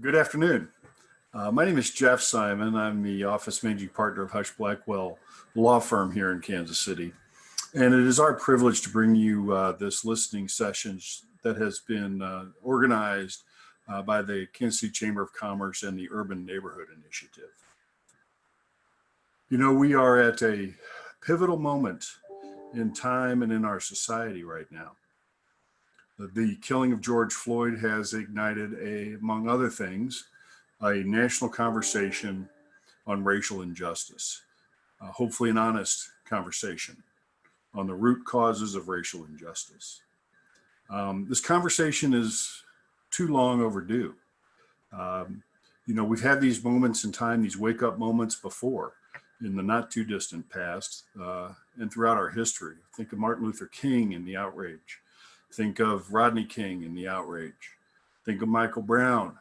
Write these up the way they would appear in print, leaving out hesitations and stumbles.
Good afternoon. My name is Jeff Simon. I'm the office managing partner of Hush Blackwell law firm here in Kansas City. And it is our privilege to bring you this listening session that has been organized by the Kansas City Chamber of Commerce and the Urban Neighborhood Initiative. You know, we are at a pivotal moment in time and in our society right now. The killing of George Floyd has ignited, among other things, a national conversation on racial injustice, hopefully an honest conversation on the root causes of racial injustice. This conversation is too long overdue. You know, we've had these moments in time, these wake-up moments before in the not too distant past and throughout our history. Think of Martin Luther King and the outrage. Think of Rodney King and the outrage. Think of Michael Brown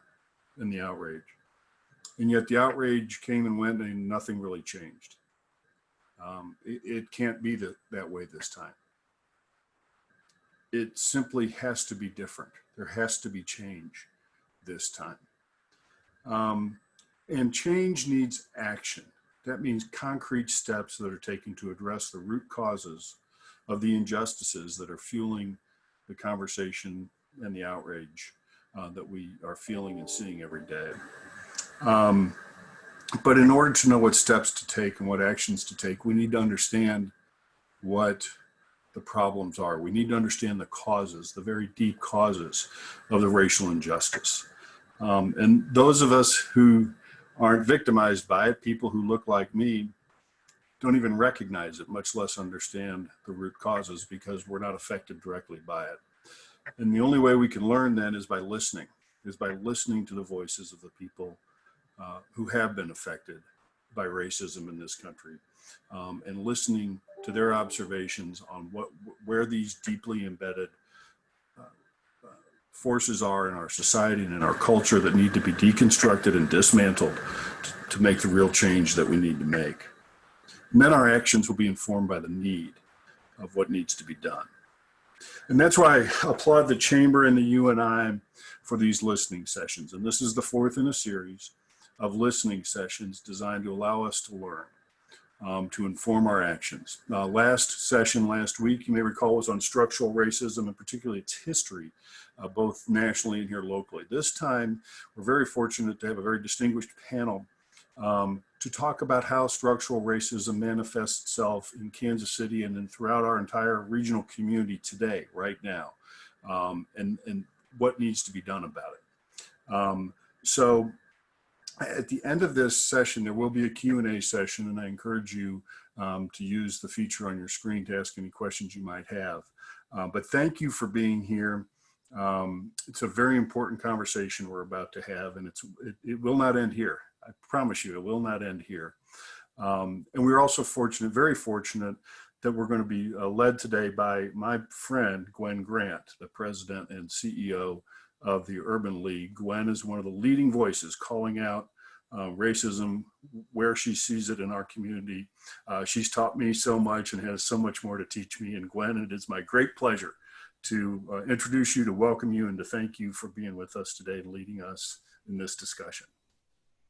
and the outrage. And yet the outrage came and went and nothing really changed. It can't be that way this time. It simply has to be different. There has to be change this time. And change needs action. That means concrete steps that are taken to address the root causes of the injustices that are fueling the conversation and the outrage that we are feeling and seeing every day. But in order to know what steps to take and what actions to take, we need to understand what the problems are. We need to understand the causes, the very deep causes of the racial injustice. And those of us who aren't victimized by it, people who look like me, don't even recognize it, much less understand the root causes because we're not affected directly by it. And the only way we can learn then is by listening to the voices of the people who have been affected by racism in this country, and listening to their observations on where these deeply embedded forces are in our society and in our culture that need to be deconstructed and dismantled to make the real change that we need to make. And then our actions will be informed by the need of what needs to be done. And that's why I applaud the Chamber and the UNI for these listening sessions. And this is the fourth in a series of listening sessions designed to allow us to learn, to inform our actions. Last session last week, you may recall, was on structural racism and particularly its history, both nationally and here locally. This time, we're very fortunate to have a very distinguished panel to talk about how structural racism manifests itself in Kansas City and then throughout our entire regional community today, right now, and what needs to be done about it. So at the end of this session, there will be a Q&A session, and I encourage you to use the feature on your screen to ask any questions you might have. But thank you for being here. It's a very important conversation we're about to have, and it will not end here. I promise you, it will not end here. And we're also fortunate, very fortunate, that we're going to be led today by my friend, Gwen Grant, the president and CEO of the Urban League. Gwen is one of the leading voices calling out racism where she sees it in our community. She's taught me so much and has so much more to teach me. And Gwen, it is my great pleasure to introduce you, to welcome you, and to thank you for being with us today and leading us in this discussion.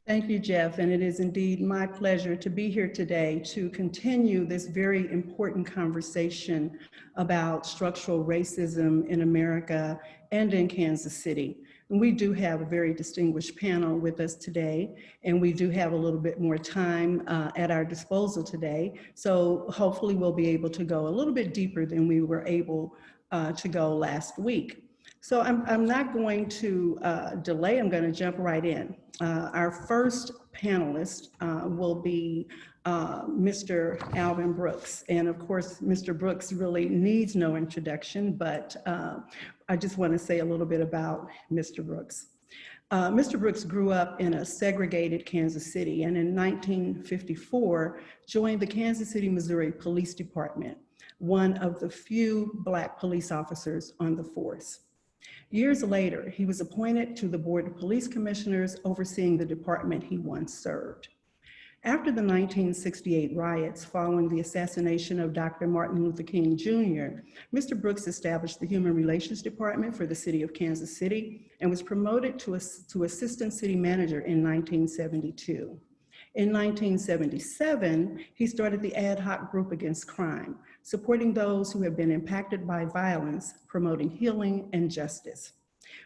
Thank you, Jeff, and it is indeed my pleasure to be here today to continue this very important conversation about structural racism in America and in Kansas City. And we do have a very distinguished panel with us today, and we do have a little bit more time at our disposal today. So hopefully we'll be able to go a little bit deeper than we were able to go last week. So I'm not going to delay, I'm going to jump right in. Our first panelist will be Mr. Alvin Brooks. And of course, Mr. Brooks really needs no introduction, but I just want to say a little bit about Mr. Brooks. Mr. Brooks grew up in a segregated Kansas City, and in 1954 joined the Kansas City, Missouri Police Department, one of the few Black police officers on the force. Years later, he was appointed to the Board of Police Commissioners overseeing the department he once served. After the 1968 riots following the assassination of Dr. Martin Luther King Jr., Mr. Brooks established the Human Relations Department for the city of Kansas City and was promoted to assistant city manager in 1972. In 1977, he started the Ad Hoc Group Against Crime, supporting those who have been impacted by violence, promoting healing and justice.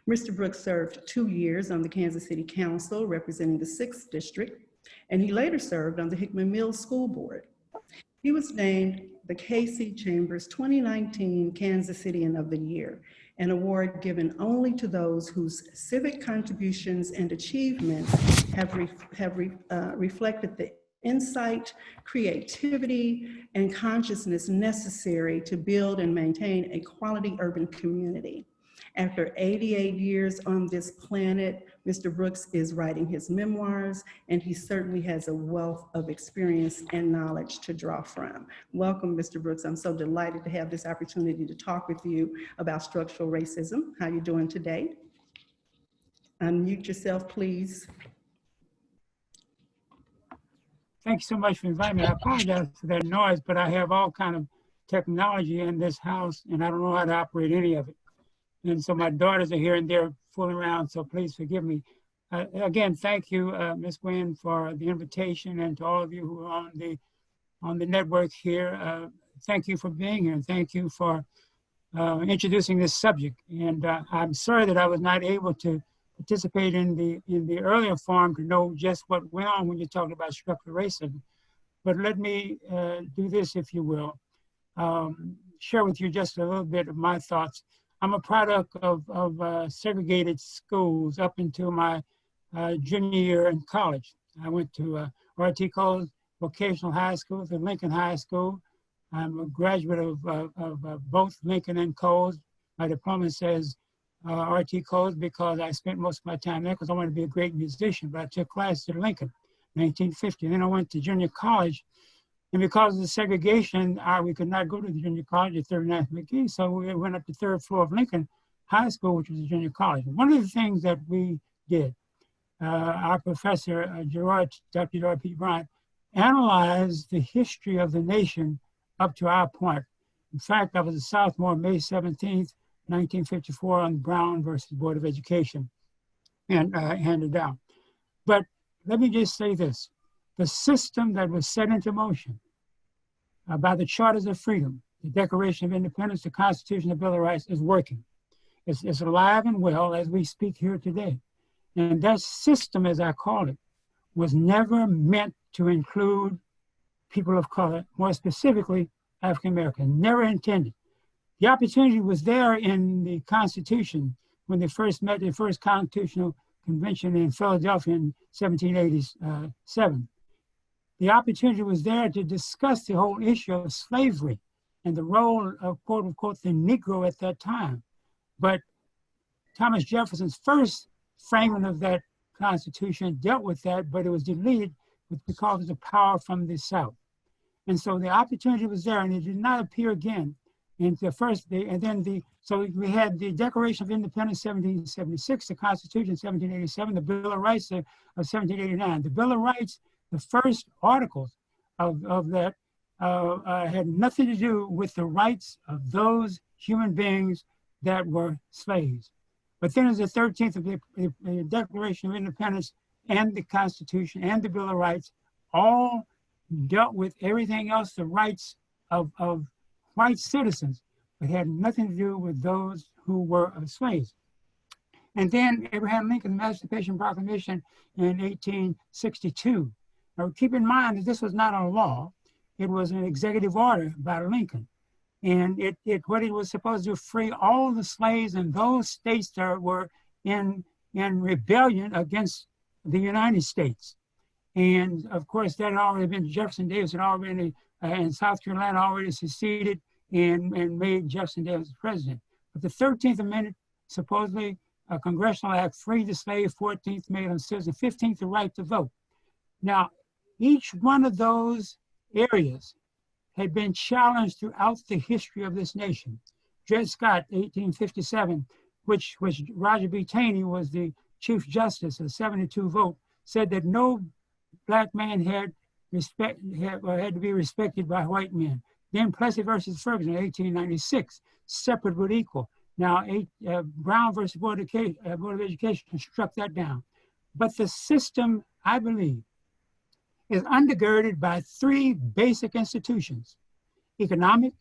Mr. Brooks served 2 years on the Kansas City Council representing the 6th District, and he later served on the Hickman Mills School Board. He was named the K.C. Chambers 2019 Kansas Citian of the Year, an award given only to those whose civic contributions and achievements have reflected the insight, creativity, and consciousness necessary to build and maintain a quality urban community. After 88 years on this planet, Mr. Brooks is writing his memoirs, and he certainly has a wealth of experience and knowledge to draw from. Welcome, Mr. Brooks. I'm so delighted to have this opportunity to talk with you about structural racism. How are you doing today? Unmute yourself, please. Thank you so much for inviting me. I apologize for that noise, but I have all kind of technology in this house, and I don't know how to operate any of it. And so my daughters are here and they're fooling around, so please forgive me. Again, thank you, Ms. Gwen, for the invitation, and to all of you who are on the network here. Thank you for being here, and thank you for introducing this subject. And I'm sorry that I was not able to participate in the earlier forum to know just what went on when you talked about structural racism. But let me do this, if you will, share with you just a little bit of my thoughts. I'm a product of segregated schools up until my junior year in college. I went to R.T. Cole's Vocational High School, the Lincoln High School. I'm a graduate of both Lincoln and Coles. My diploma says R.T. Coles because I spent most of my time there because I wanted to be a great musician, but I took classes at Lincoln in 1950. And then I went to junior college. And because of the segregation, we could not go to the junior college at 39th McGee, so we went up to the 3rd floor of Lincoln High School, which was a junior college. One of the things that we did, our professor, Dr. Gerard P. Bryant, analyzed the history of the nation up to our point. In fact, I was a sophomore May 17th, 1954 on Brown versus Board of Education, and handed down. But let me just say this. The system that was set into motion by the Charters of Freedom, the Declaration of Independence, the Constitution, the Bill of Rights is working. It's alive and well as we speak here today. And that system, as I call it, was never meant to include people of color, more specifically African Americans, never intended. The opportunity was there in the Constitution when they first met the first Constitutional Convention in Philadelphia in 1787. The opportunity was there to discuss the whole issue of slavery and the role of, quote unquote, the Negro at that time. But Thomas Jefferson's first framing of that Constitution dealt with that, but it was deleted because of the power from the South. And so the opportunity was there, and it did not appear again in the first day. And then so we had the Declaration of Independence, 1776, the Constitution, 1787, the Bill of Rights of 1789. The Bill of Rights, the first articles of that had nothing to do with the rights of those human beings that were slaves. But then as the 13th of the Declaration of Independence and the Constitution and the Bill of Rights all dealt with everything else, the rights of white citizens, but had nothing to do with those who were slaves. And then Abraham Lincoln's Emancipation Proclamation in 1862. Now, keep in mind that this was not a law. It was an executive order by Lincoln. And what it was supposed to do, free all the slaves in those states that were in rebellion against the United States. And of course, that had already been, Jefferson Davis had already, in South Carolina, already seceded and made Jefferson Davis president. But the 13th Amendment, supposedly a congressional act, freed the slave, 14th made them citizens, 15th the right to vote. Now, each one of those areas had been challenged throughout the history of this nation. Dred Scott, 1857, which Roger B. Taney was the Chief Justice, a 72 vote, said that no black man had had to be respected by white men. Then Plessy versus Ferguson, 1896, separate but equal. Now, Brown versus Board of Education struck that down. But the system, I believe, is undergirded by three basic institutions: economic,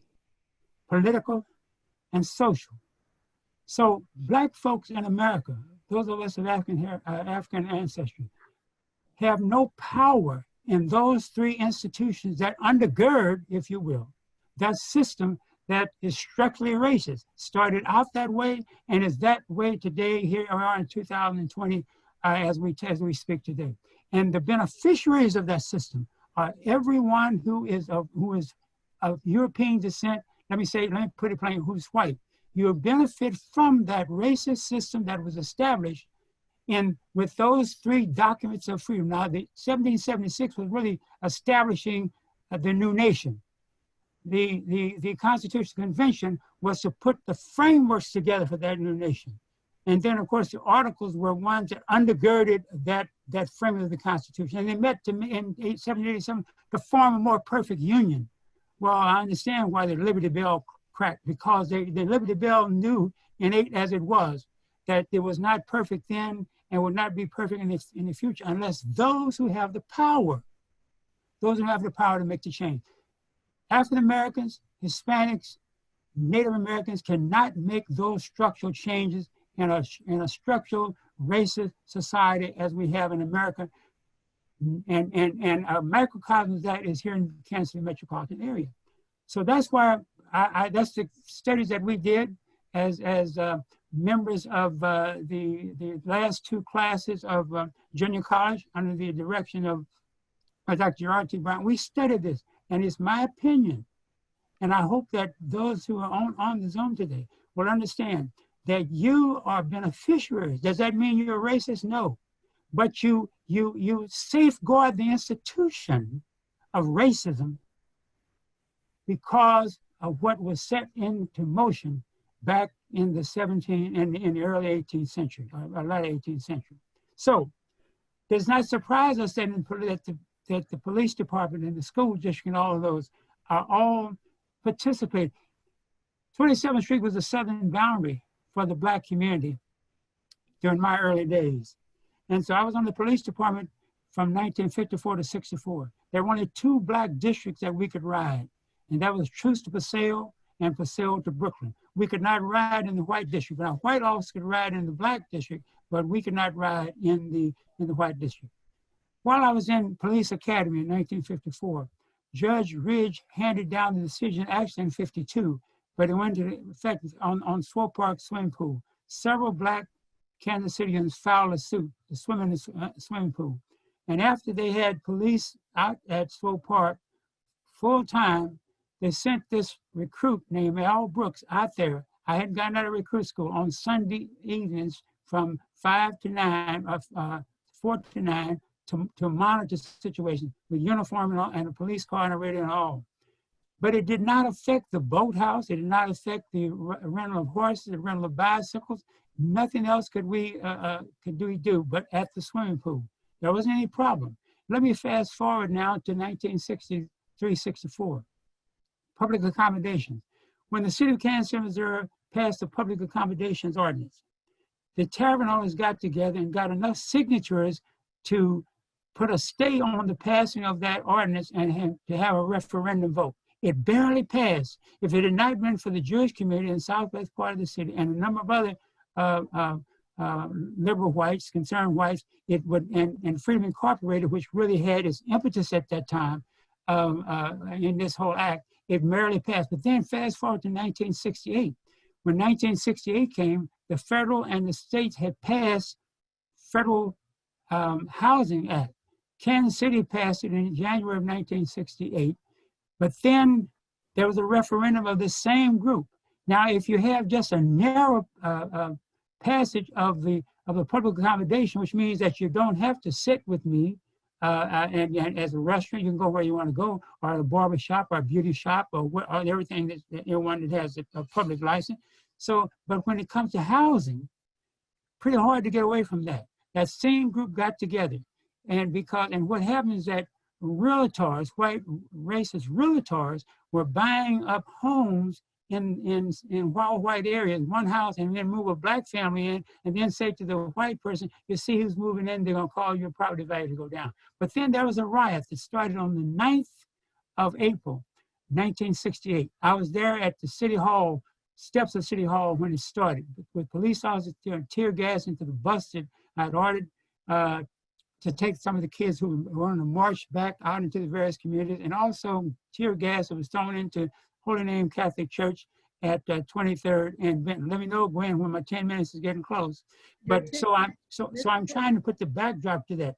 political, and social. So Black folks in America, those of us of African ancestry, have no power in those three institutions that undergird, if you will, that system that is structurally racist. Started out that way and is that way today. Here we are in 2020 as we speak today. And the beneficiaries of that system are everyone who is of European descent. Let me put it plain, who's white. You benefit from that racist system that was established with those three documents of freedom. Now, the 1776 was really establishing the new nation. The Constitutional Convention was to put the frameworks together for that new nation. And then, of course, the articles were ones that undergirded that framework of the Constitution. And they met in 1787 to form a more perfect union. Well, I understand why the Liberty Bell cracked, because the Liberty Bell knew, innate as it was, that it was not perfect then and would not be perfect in the future unless those who have the power to make the change. African Americans, Hispanics, Native Americans cannot make those structural changes in a structural racist society as we have in America. And a microcosm of that is here in the Kansas City metropolitan area. So that's why that's the studies that we did as members of the last two classes of junior college under the direction of Dr. Gerard T. Brown. We studied this, and it's my opinion, and I hope that those who are on the Zoom today will understand that you are beneficiaries. Does that mean you're a racist? No. But you safeguard the institution of racism because of what was set into motion back in the early 18th century, or late 18th century. So it does not surprise us that the police department and the school district and all of those are all participating. 27th Street was the southern boundary for the Black community during my early days. And so I was on the police department from 1954 to 64. There were only two Black districts that we could ride, and that was Truce to Paseo and Paseo to Brooklyn. We could not ride in the white district. Now, white officers could ride in the Black district, but we could not ride in the white district. While I was in police academy in 1954, Judge Ridge handed down the decision actually in 52, but it went into effect on Swope Park swimming pool. Several Black Kansas Cityans filed a suit to swim in the swimming pool. And after they had police out at Swope Park full time, they sent this recruit named Al Brooks out there. I hadn't gotten out of recruit school on Sunday evenings from 5 to 9, 4 to 9 to monitor the situation with uniform and a police car and a radio and all. But it did not affect the boathouse. It did not affect the rental of horses, the rental of bicycles. Nothing else could we do but at the swimming pool. There wasn't any problem. Let me fast forward now to 1963, 64. Public accommodations. When the city of Kansas City, Missouri passed the public accommodations ordinance, the tavern owners got together and got enough signatures to put a stay on the passing of that ordinance and to have a referendum vote. It barely passed. If it had not been for the Jewish community in the southwest part of the city and a number of other liberal whites, concerned whites, it would, and Freedom Incorporated, which really had its impetus at that time in this whole act, it barely passed. But then fast forward to 1968. When 1968 came, the federal and the states had passed Federal Housing Act. Kansas City passed it in January of 1968. But then there was a referendum of the same group. Now, if you have just a narrow passage of the public accommodation, which means that you don't have to sit with me, and as a restaurant, you can go where you want to go, or a barber shop, or a beauty shop, or everything that everyone that has a public license. So, but when it comes to housing, pretty hard to get away from that. That same group got together, and what happened is that realtors, white racist realtors, were buying up homes in wild white areas, one house, and then move a black family in, and then say to the white person, you see who's moving in, they're gonna cause your property value to go down. But then there was a riot that started on the 9th of April, 1968. I was there at the City Hall, steps of City Hall when it started, with police officers tear gas into the bus that I'd ordered to take some of the kids who were on the march back out into the various communities, and also tear gas that was thrown into Holy Name Catholic Church at 23rd and Benton. Let me know, Gwen, when my 10 minutes is getting close. But so I'm trying to put the backdrop to that.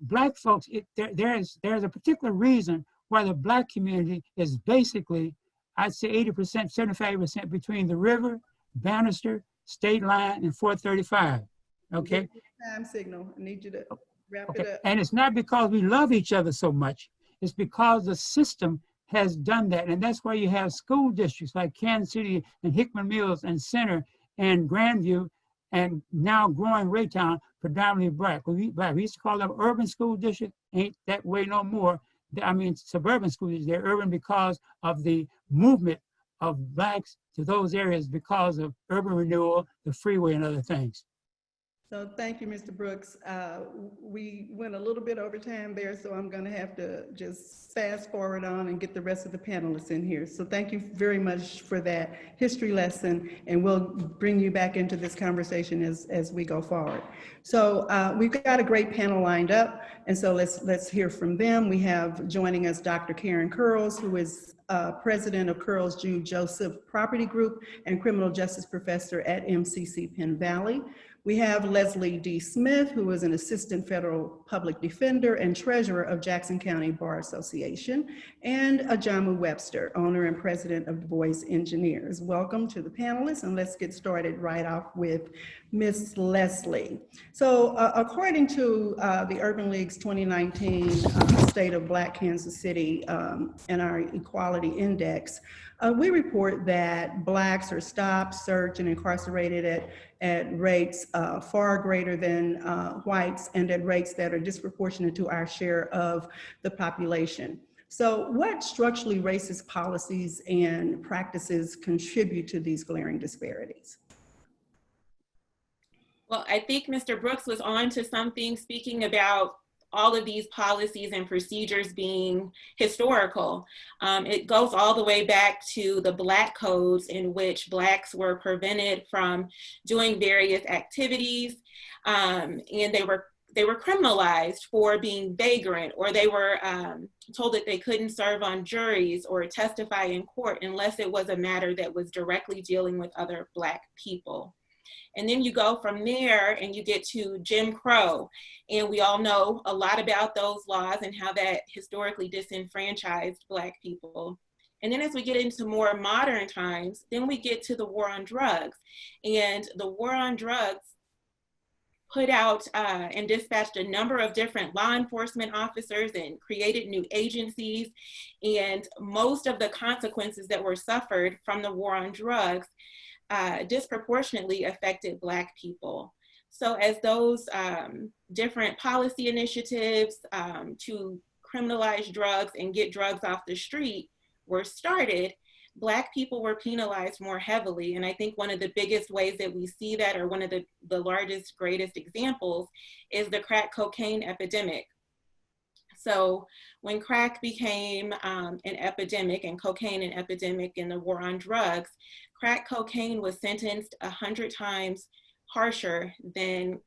Black folks, there's a particular reason why the Black community is basically, I'd say 80%, 75% between the river, Bannister, State Line, and 435. Okay. Time signal. I need you to wrap Okay. it up. And it's not because we love each other so much. It's because the system has done that. And that's why you have school districts like Kansas City and Hickman Mills and Center and Grandview and now growing Raytown, predominantly black. We used to call them urban school districts. Ain't that way no more. I mean, suburban school districts, they're urban because of the movement of blacks to those areas because of urban renewal, the freeway, and other things. So thank you, Mr. Brooks. We went a little bit over time there, so I'm gonna have to just fast forward on and get the rest of the panelists in here. So thank you very much for that history lesson, and we'll bring you back into this conversation as we go forward. So we've got a great panel lined up, and so let's hear from them. We have joining us Dr. Karen Curls, who is president of Curls Jude Joseph Property Group and criminal justice professor at MCC Penn Valley. We have Leslie D. Smith, who is an assistant federal public defender and treasurer of Jackson County Bar Association, and Ajamu Webster, owner and president of Du Bois Engineers. Welcome to the panelists, and let's get started right off with Ms. Leslie. So according to the Urban League's 2019 State of Black Kansas City and our Equality Index, we report that Blacks are stopped, searched, and incarcerated at rates far greater than whites and at rates that are disproportionate to our share of the population. So what structurally racist policies and practices contribute to these glaring disparities? Well, I think Mr. Brooks was on to something, speaking about all of these policies and procedures being historical. It goes all the way back to the Black codes in which Blacks were prevented from doing various activities, and they were criminalized for being vagrant, or they were told that they couldn't serve on juries or testify in court unless it was a matter that was directly dealing with other Black people. And then you go from there and you get to Jim Crow. And we all know a lot about those laws and how that historically disenfranchised Black people. And then as we get into more modern times, then we get to the war on drugs. And the war on drugs put out and dispatched a number of different law enforcement officers and created new agencies. And most of the consequences that were suffered from the war on drugs disproportionately affected Black people. So as those different policy initiatives to criminalize drugs and get drugs off the street were started, Black people were penalized more heavily. And I think one of the biggest ways that we see that, or one of the largest, greatest examples, is the crack cocaine epidemic. So when crack became an epidemic and cocaine an epidemic in the war on drugs, crack cocaine was sentenced 100 times harsher than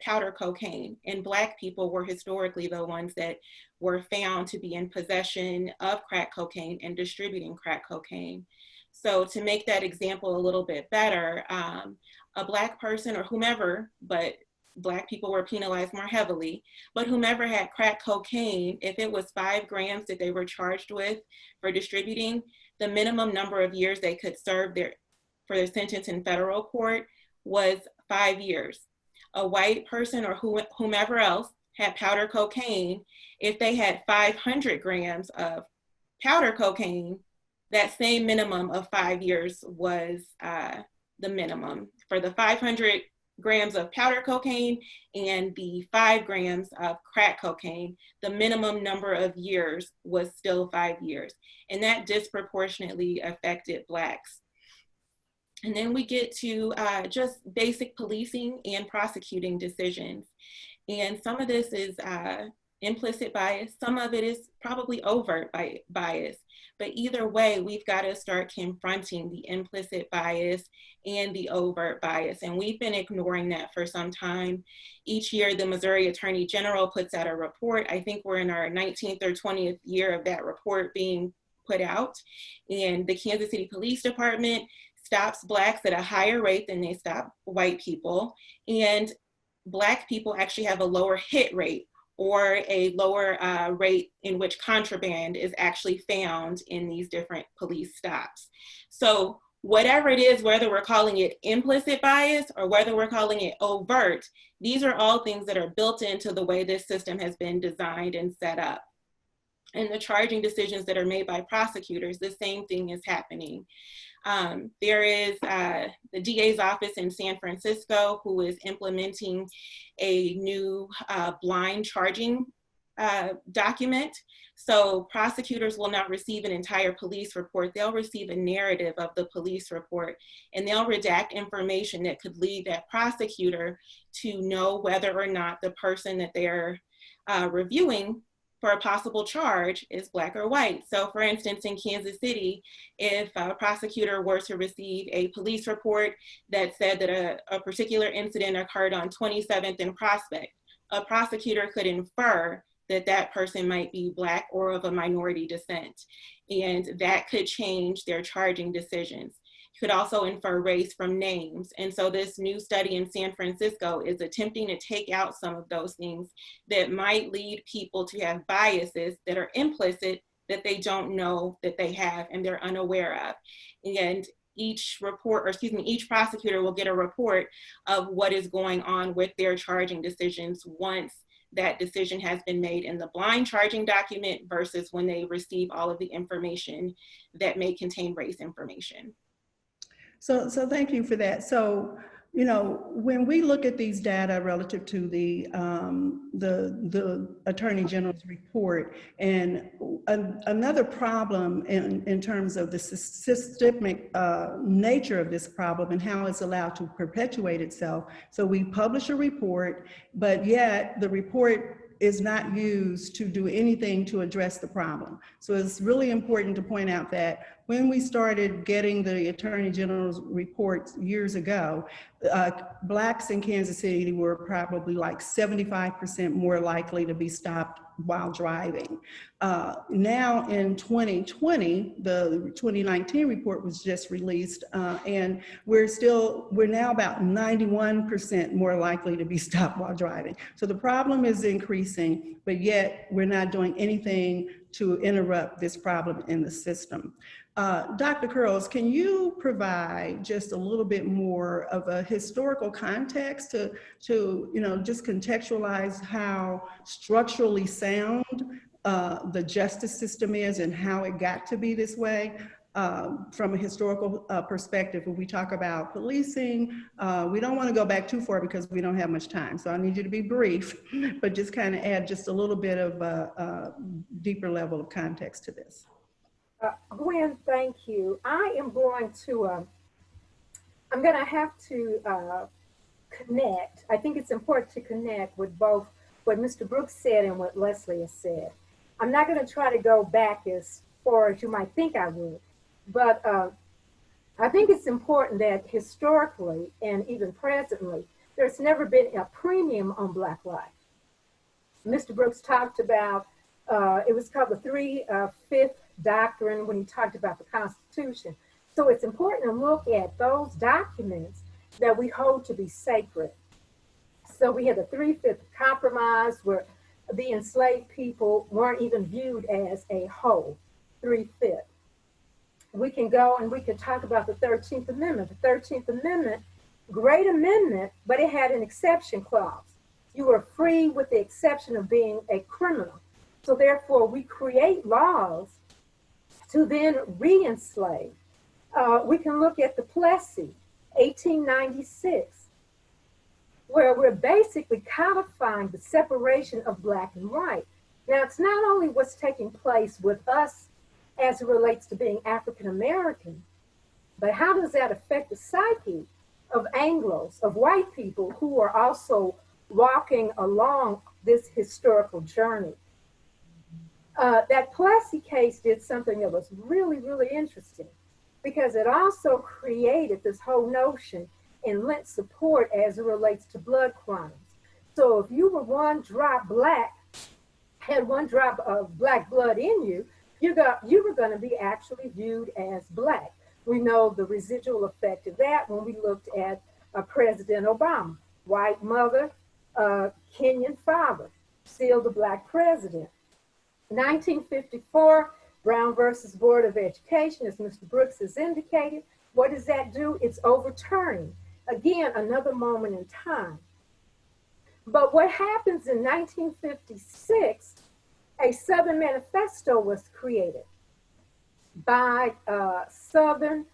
powder cocaine. And Black people were historically the ones that were found to be in possession of crack cocaine and distributing crack cocaine. So to make that example a little bit better, a Black person or whomever, but Black people were penalized more heavily, but whomever had crack cocaine, if it was 5 grams that they were charged with for distributing, the minimum number of years they could serve for their sentence in federal court was 5 years. A white person or whomever else had powder cocaine, if they had 500 grams of powder cocaine, that same minimum of 5 years was the minimum. For the 500 grams of powder cocaine and the 5 grams of crack cocaine, the minimum number of years was still 5 years. And that disproportionately affected Blacks. And then we get to just basic policing and prosecuting decisions. And some of this is implicit bias. Some of it is probably overt bias. But either way, we've got to start confronting the implicit bias and the overt bias. And we've been ignoring that for some time. Each year, the Missouri Attorney General puts out a report. I think we're in our 19th or 20th year of that report being put out. And the Kansas City Police Department stops Blacks at a higher rate than they stop white people. And Black people actually have a lower hit rate, or a lower rate in which contraband is actually found in these different police stops. So whatever it is, whether we're calling it implicit bias or whether we're calling it overt, these are all things that are built into the way this system has been designed and set up. And the charging decisions that are made by prosecutors, the same thing is happening. There is the DA's office in San Francisco who is implementing a new blind charging document. So prosecutors will not receive an entire police report. They'll receive a narrative of the police report, and they'll redact information that could lead that prosecutor to know whether or not the person that they're reviewing for a possible charge is Black or white. So for instance, in Kansas City, if a prosecutor were to receive a police report that said that a particular incident occurred on 27th and Prospect, a prosecutor could infer that that person might be Black or of a minority descent. And that could change their charging decisions. Could also infer race from names. And so this new study in San Francisco is attempting to take out some of those things that might lead people to have biases that are implicit that they don't know that they have and they're unaware of. And each prosecutor will get a report of what is going on with their charging decisions once that decision has been made in the blind charging document versus when they receive all of the information that may contain race information. So thank you for that. So, you know, when we look at these data relative to the Attorney General's report, and another problem in terms of the systemic nature of this problem and how it's allowed to perpetuate itself. So we publish a report, but yet the report is not used to do anything to address the problem. So it's really important to point out that when we started getting the Attorney General's reports years ago, Blacks in Kansas City were probably like 75% more likely to be stopped while driving. Now in 2020, the 2019 report was just released, and we're now about 91% more likely to be stopped while driving. So the problem is increasing, but yet we're not doing anything to interrupt this problem in the system. Dr. Curls, can you provide just a little bit more of a historical context to just contextualize how structurally sound the justice system is and how it got to be this way? From a historical perspective, when we talk about policing, we don't want to go back too far because we don't have much time. So I need you to be brief, but just kind of add just a little bit of a deeper level of context to this. Gwen, thank you. I am going to, I'm going to have to connect. I think it's important to connect with both what Mr. Brooks said and what Leslie has said. I'm not going to try to go back as far as you might think I would, but I think it's important that historically and even presently, there's never been a premium on Black life. Mr. Brooks talked about, it was called the 3/5 doctrine when he talked about the Constitution. So it's important to look at those documents that we hold to be sacred. So we had the 3/5 compromise where the enslaved people weren't even viewed as a whole, 3/5. We can go and we can talk about the 13th Amendment. The 13th Amendment, great amendment, but it had an exception clause. You were free with the exception of being a criminal. So therefore we create laws to then re-enslave. We can look at the Plessy, 1896. where we're basically codifying the separation of black and white. Now, it's not only what's taking place with us as it relates to being African American, but how does that affect the psyche of Anglos, of white people who are also walking along this historical journey? That Plessy case did something that was really, really interesting, because it also created this whole notion and lent support as it relates to blood crimes. So if you were one drop black, had one drop of black blood in you, you were going to be actually viewed as black. We know the residual effect of that when we looked at President Obama. White mother, Kenyan father, still the black president. 1954, Brown versus Board of Education, as Mr. Brooks has indicated. What does that do? It's overturning. Again, another moment in time. But what happens in 1956, a Southern Manifesto was created by Southern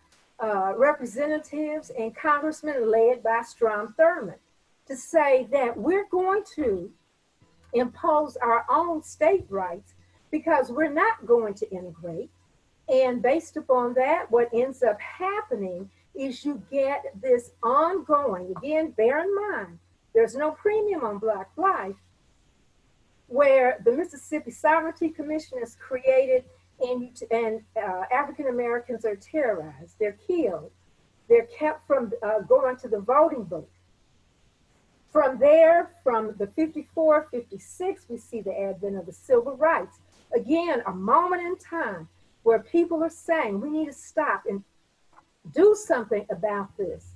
representatives and congressmen led by Strom Thurmond to say that we're going to impose our own state rights because we're not going to integrate. And based upon that, what ends up happening is you get this ongoing, again, bear in mind, there's no premium on black life, where the Mississippi Sovereignty Commission is created and African Americans are terrorized, they're killed, they're kept from going to the voting booth. From there, from the 54, 56, we see the advent of the civil rights. Again, a moment in time where people are saying we need to stop and do something about this.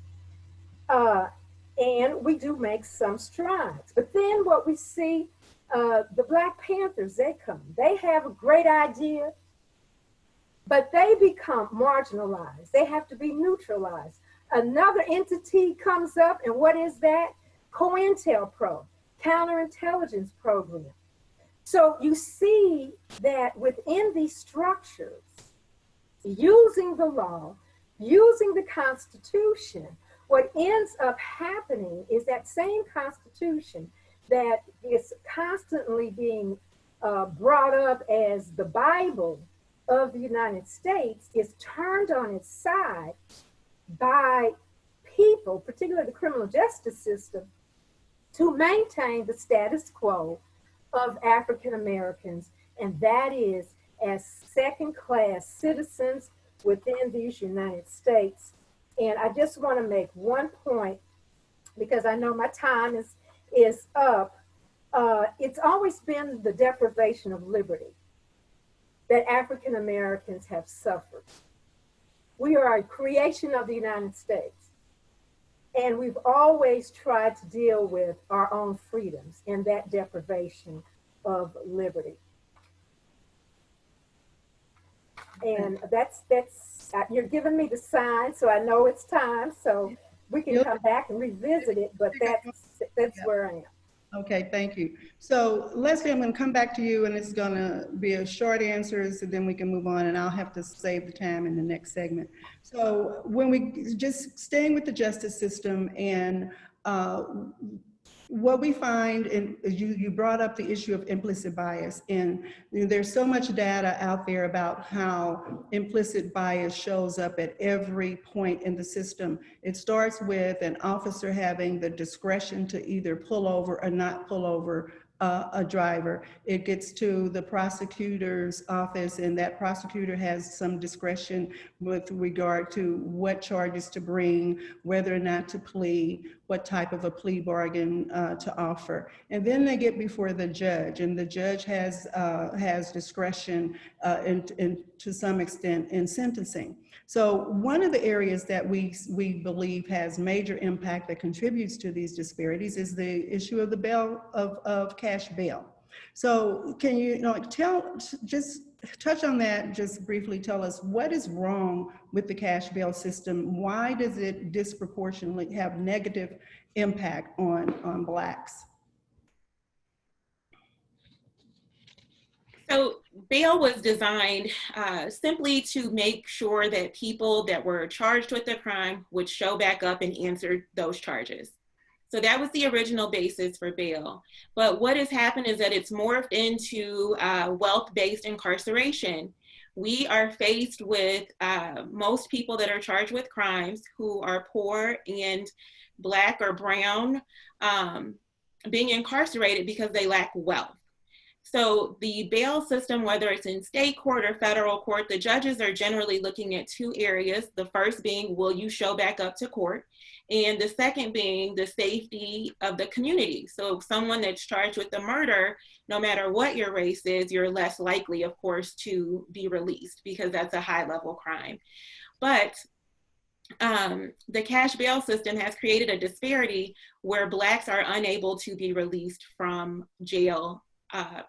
And we do make some strides. But then what we see, the Black Panthers, they come. They have a great idea, but they become marginalized. They have to be neutralized. Another entity comes up, and what is that? COINTELPRO, counterintelligence program. So you see that within these structures, using the law, using the Constitution, what ends up happening is that same Constitution that is constantly being brought up as the Bible of the United States is turned on its side by people, particularly the criminal justice system, to maintain the status quo of African Americans, and that is as second-class citizens within these United States. And I just want to make one point, because I know my time is up. It's always been the deprivation of liberty that African Americans have suffered. We are a creation of the United States, and we've always tried to deal with our own freedoms and that deprivation of liberty. And that's you're giving me the sign, so I know it's time. So we can come back and revisit it, but that's where I am. Okay, thank you. So Leslie, I'm going to come back to you, and it's going to be a short answer, so then we can move on, and I'll have to save the time in the next segment. So when we just staying with the justice system, and what we find, and you brought up the issue of implicit bias, and there's so much data out there about how implicit bias shows up at every point in the system. It starts with an officer having the discretion to either pull over or not pull over a driver. It gets to the prosecutor's office, and that prosecutor has some discretion with regard to what charges to bring, whether or not to plea, what type of a plea bargain to offer. And then they get before the judge, and the judge has discretion and to some extent in sentencing. So one of the areas that we believe has major impact that contributes to these disparities is the issue of the bail of cash bail. So can you just touch on that, just briefly tell us what is wrong with the cash bail system? Why does it disproportionately have negative impact on Blacks? So bail was designed simply to make sure that people that were charged with the crime would show back up and answer those charges. So that was the original basis for bail. But what has happened is that it's morphed into wealth-based incarceration. We are faced with most people that are charged with crimes who are poor and Black or brown being incarcerated because they lack wealth. So the bail system, whether it's in state court or federal court, the judges are generally looking at two areas. The first being, will you show back up to court? And the second being the safety of the community. So someone that's charged with a murder, no matter what your race is, you're less likely, of course, to be released because that's a high level crime. But the cash bail system has created a disparity where Blacks are unable to be released from jail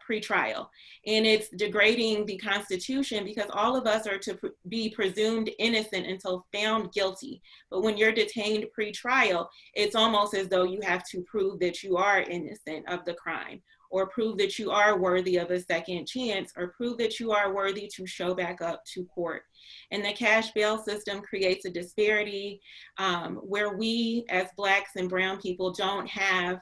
pre-trial. And it's degrading the Constitution because all of us are to be presumed innocent until found guilty. But when you're detained pre-trial, it's almost as though you have to prove that you are innocent of the crime, or prove that you are worthy of a second chance, or prove that you are worthy to show back up to court. And the cash bail system creates a disparity where we as Blacks and brown people don't have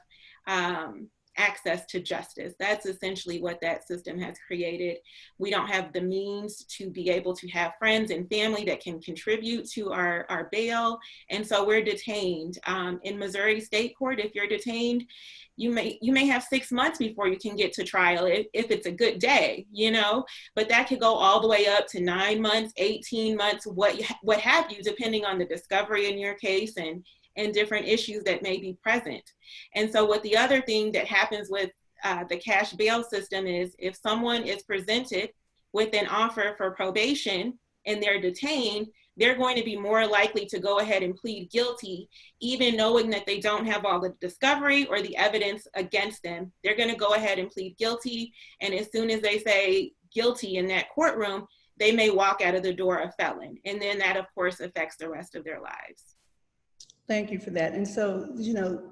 access to justice. That's essentially what that system has created. We don't have the means to be able to have friends and family that can contribute to our bail. And so we're detained. In Missouri State Court, if you're detained, you may have 6 months before you can get to trial if it's a good day, you know, but that could go all the way up to 9 months, 18 months, what have you, depending on the discovery in your case and different issues that may be present. And so what the other thing that happens with the cash bail system is if someone is presented with an offer for probation and they're detained, they're going to be more likely to go ahead and plead guilty, even knowing that they don't have all the discovery or the evidence against them. They're going to go ahead and plead guilty. And as soon as they say guilty in that courtroom, they may walk out of the door a felon. And then that, of course, affects the rest of their lives. Thank you for that. And so, you know,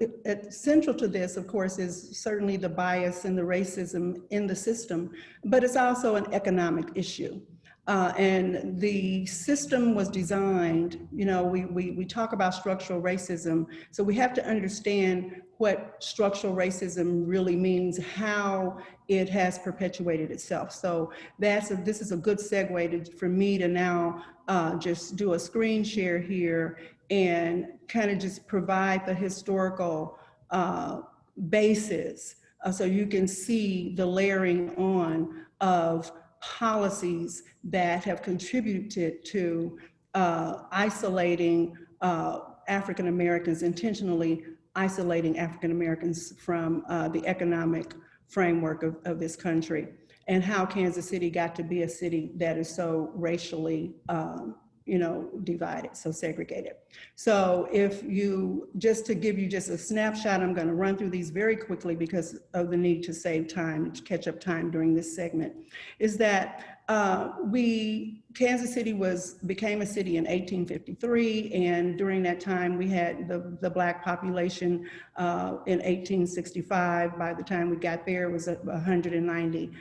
central to this, of course, is certainly the bias and the racism in the system, but it's also an economic issue. And the system was designed, you know, we talk about structural racism, so we have to understand what structural racism really means, how it has perpetuated itself. So this is a good segue for me to now just do a screen share here and kind of just provide the historical basis so you can see the layering on of policies that have contributed to isolating African Americans, intentionally isolating African Americans from the economic framework of this country, and how Kansas City got to be a city that is so racially you know, divided, so segregated. So if you, just to give you just a snapshot, I'm going to run through these very quickly because of the need to save time, to catch up time during this segment, is that Kansas City became a city in 1853, and during that time we had the Black population in 1865. By the time we got there, it was 190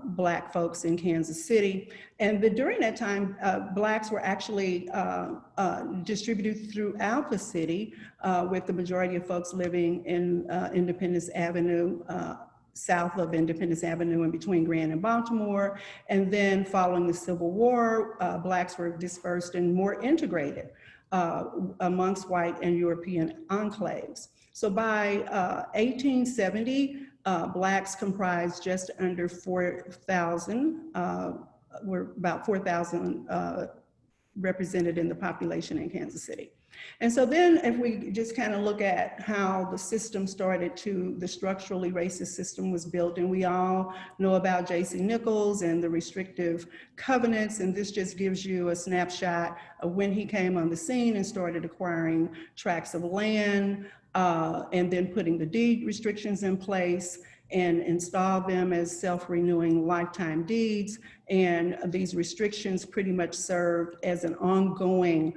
Black folks in Kansas City. And during that time, Blacks were actually distributed throughout the city, with the majority of folks living in Independence Avenue, south of Independence Avenue and between Grand and Baltimore. And then following the Civil War, Blacks were dispersed and more integrated amongst white and European enclaves. So by 1870, Blacks comprised just under 4,000, were about 4,000 represented in the population in Kansas City. And so then if we just kind of look at how the system started the structurally racist system was built, and we all know about J.C. Nichols and the restrictive covenants, and this just gives you a snapshot of when he came on the scene and started acquiring tracts of land, and then putting the deed restrictions in place and installed them as self-renewing lifetime deeds. And these restrictions pretty much served as an ongoing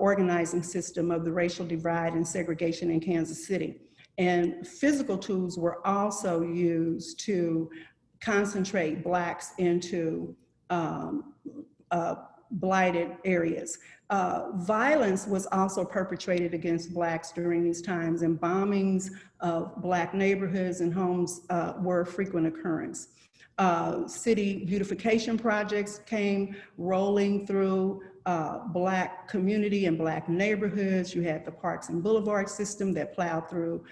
organizing system of the racial divide and segregation in Kansas City. And physical tools were also used to concentrate Blacks into blighted areas. Violence was also perpetrated against Blacks during these times, and bombings of Black neighborhoods and homes were a frequent occurrence. City beautification projects came rolling through Black community and Black neighborhoods. You had the Parks and Boulevard system that plowed through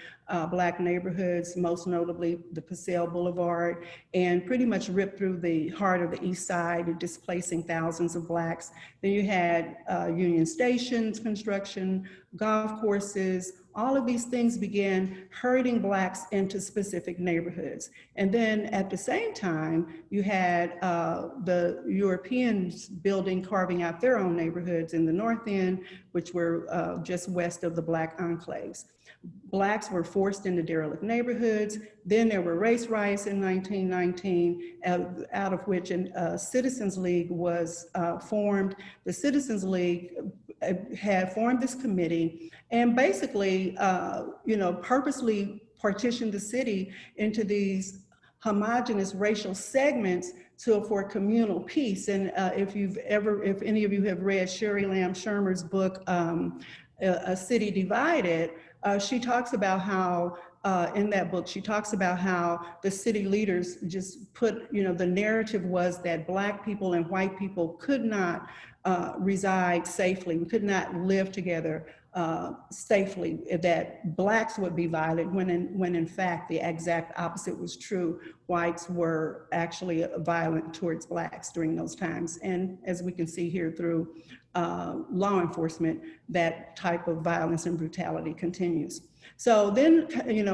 Black neighborhoods, most notably the Paseo Boulevard, and pretty much ripped through the heart of the East Side, displacing thousands of Blacks. Then you had Union Stations construction, golf courses. All of these things began herding Blacks into specific neighborhoods. And then at the same time, you had the Europeans carving out their own neighborhoods in the North End, which were just west of the Black enclaves. Blacks were forced into derelict neighborhoods. Then there were race riots in 1919, out of which a Citizens League was formed. The Citizens League had formed this committee and basically, purposely partitioned the city into these homogenous racial segments for communal peace. And if any of you have read Sherry Lamb Shermer's book, A City Divided, she talks about how, in that book, she talks about how the city leaders just put, the narrative was that Black people and white people could not reside safely, we could not live together safely, that Blacks would be violent, when in fact the exact opposite was true. Whites were actually violent towards Blacks during those times. And as we can see here through law enforcement, that type of violence and brutality continues. So then,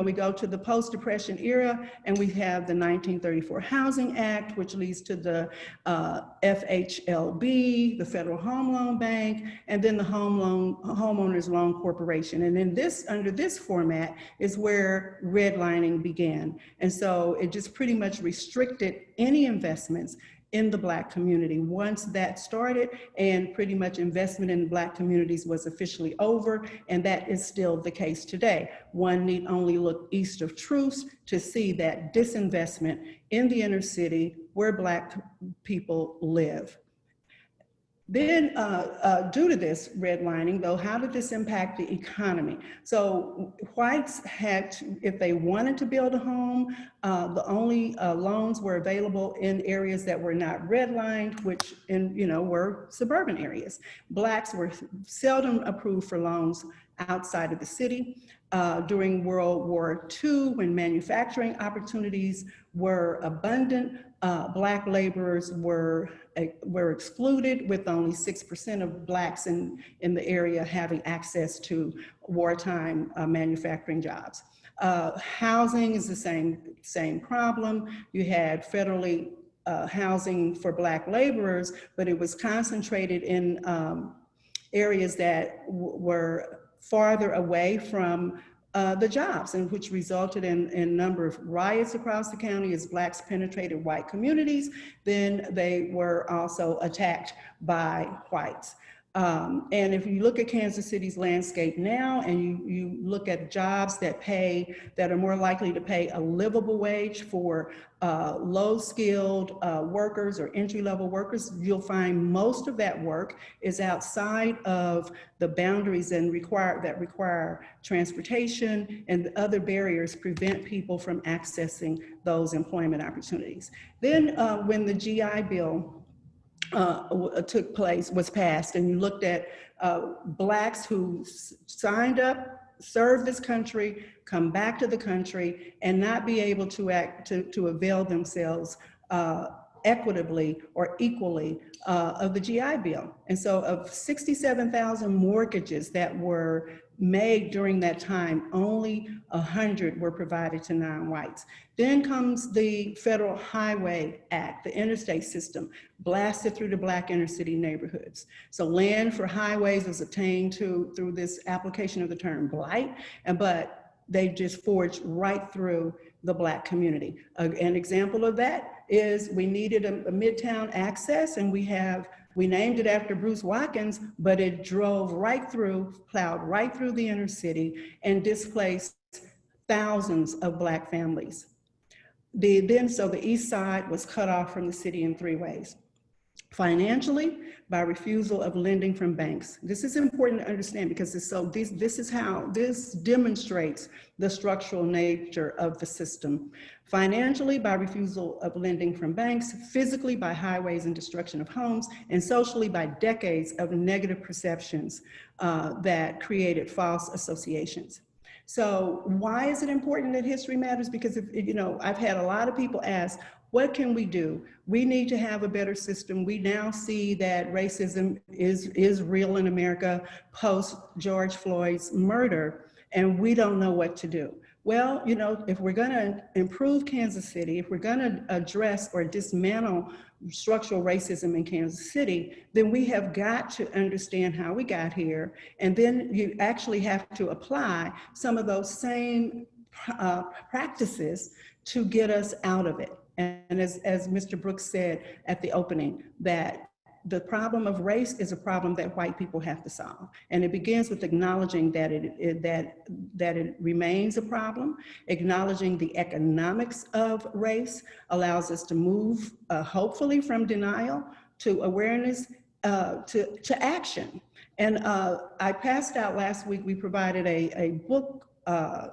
we go to the post-Depression era, and we have the 1934 Housing Act, which leads to the FHLB, the Federal Home Loan Bank, and then the Homeowners Loan Corporation. And then under this format is where redlining began. And so it just pretty much restricted any investments in the Black community. Once that started, and pretty much investment in Black communities was officially over, and that is still the case today. One need only look east of Truce to see that disinvestment in the inner city where Black people live. Then, due to this redlining, though, how did this impact the economy? So whites had to, if they wanted to build a home, the only loans were available in areas that were not redlined, which were suburban areas. Blacks were seldom approved for loans outside of the city. During World War II, when manufacturing opportunities were abundant, Black laborers were excluded, with only 6% of Blacks in the area having access to wartime manufacturing jobs. Housing is the same problem. You had federally housing for Black laborers, but it was concentrated in areas that were farther away from the jobs, and which resulted in a number of riots across the county as Blacks penetrated white communities. Then they were also attacked by whites. And if you look at Kansas City's landscape now, and you look at jobs that are more likely to pay a livable wage for low-skilled workers or entry-level workers, you'll find most of that work is outside of the boundaries that require transportation, and other barriers prevent people from accessing those employment opportunities. Then when the GI Bill was passed, and you looked at Blacks who signed up, serve this country, come back to the country, and not be able to avail themselves equitably or equally of the GI Bill. And so of 67,000 mortgages that were made during that time, only 100 were provided to non-whites. Then comes the Federal Highway Act, the interstate system, blasted through the Black inner city neighborhoods. So land for highways was obtained through this application of the term blight, but they just forged right through the Black community. An example of that is we needed a Midtown access, and we named it after Bruce Watkins, but it drove right through, plowed right through the inner city and displaced thousands of Black families. So the East Side was cut off from the city in 3 ways. Financially, by refusal of lending from banks. This is important to understand because this is how this demonstrates the structural nature of the system. Financially, by refusal of lending from banks, physically by highways and destruction of homes, and socially by decades of negative perceptions that created false associations. So why is it important that history matters? Because I've had a lot of people ask, what can we do? We need to have a better system. We now see that racism is real in America post George Floyd's murder, and we don't know what to do. Well, if we're going to improve Kansas City, if we're going to address or dismantle structural racism in Kansas City, then we have got to understand how we got here. And then you actually have to apply some of those same practices to get us out of it. And as Mr. Brooks said at the opening, that the problem of race is a problem that white people have to solve. And it begins with acknowledging that it remains a problem. Acknowledging the economics of race allows us to move, hopefully, from denial to awareness to action. And I passed out last week, we provided a book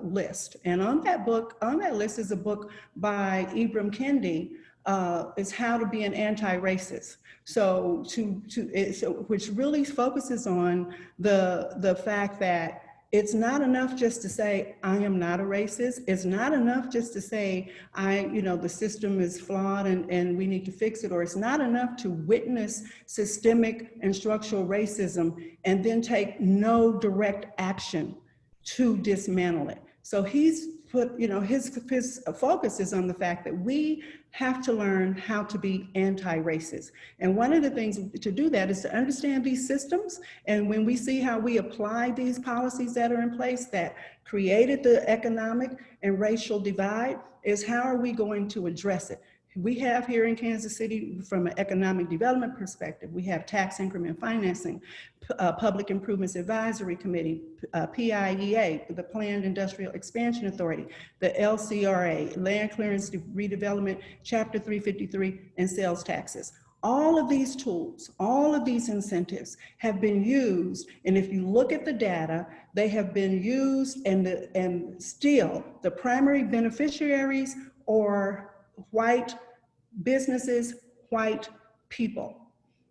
list. And on that list is a book by Ibram Kendi, is How to Be an Anti-Racist. So which really focuses on the fact that it's not enough just to say, I am not a racist. It's not enough just to say, the system is flawed and we need to fix it. Or it's not enough to witness systemic and structural racism and then take no direct action to dismantle it. So he's put, his focus is on the fact that we have to learn how to be anti-racist. And one of the things to do that is to understand these systems. And when we see how we apply these policies that are in place that created the economic and racial divide, is how are we going to address it? We have here in Kansas City, from an economic development perspective, we have tax increment financing, Public Improvements Advisory Committee, PIEA, the Planned Industrial Expansion Authority, the LCRA, Land Clearance Redevelopment, Chapter 353, and sales taxes. All of these tools, all of these incentives have been used, and if you look at the data, they have been used, and still the primary beneficiaries are white businesses, white people.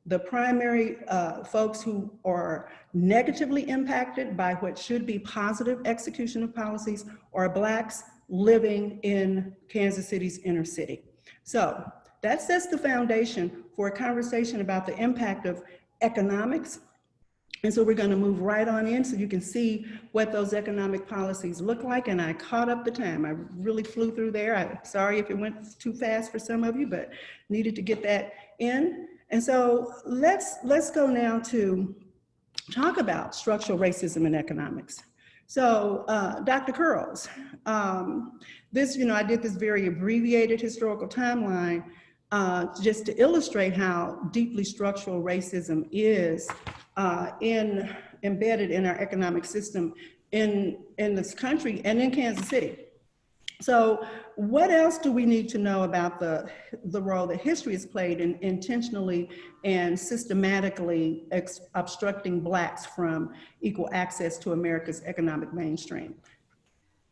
The primary folks who are negatively impacted by what should be positive execution of policies are Blacks living in Kansas City's inner city. So that sets the foundation for a conversation about the impact of economics. And so we're going to move right on in so you can see what those economic policies look like. And I caught up the time. I really flew through there. I'm sorry if it went too fast for some of you, but needed to get that in. And so let's go now to talk about structural racism in economics. So Dr. Curls, I did this very abbreviated historical timeline just to illustrate how deeply structural racism is embedded in our economic system in this country and in Kansas City. So what else do we need to know about the role that history has played in intentionally and systematically obstructing Blacks from equal access to America's economic mainstream?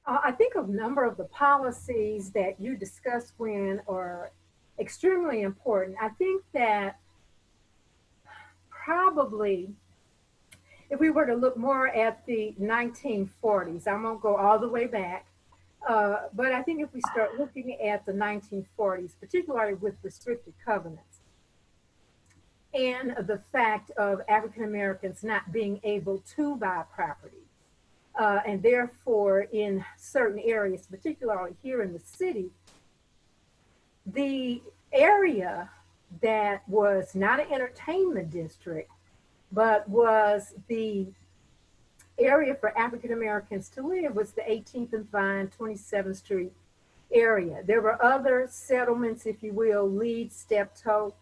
I think a number of the policies that you discussed, Gwen, are extremely important. I think that probably if we were to look more at the 1940s, I won't go all the way back, but I think if we start looking at the 1940s, particularly with restricted covenants and the fact of African Americans not being able to buy property, and therefore in certain areas, particularly here in the city, the area that was not an entertainment district, but was the area for African Americans to live was the 18th and Vine, 27th Street area. There were other settlements, if you will, Leeds, Steptoe,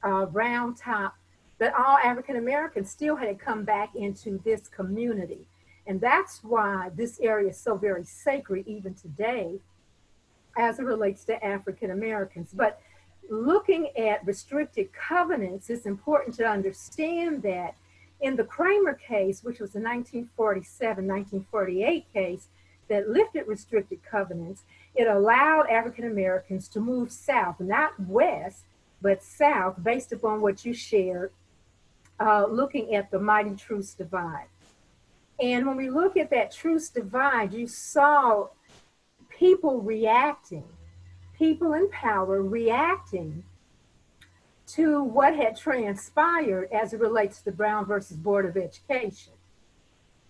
Round Top, but all African Americans still had to come back into this community. And that's why this area is so very sacred even today as it relates to African Americans. But looking at restricted covenants, it's important to understand that in the Kramer case, which was a 1947-1948 case that lifted restricted covenants, it allowed African Americans to move south, not west, but south, based upon what you shared, looking at the mighty truce divide. And when we look at that truce divide, you saw people reacting, people in power reacting to what had transpired as it relates to the Brown versus Board of Education.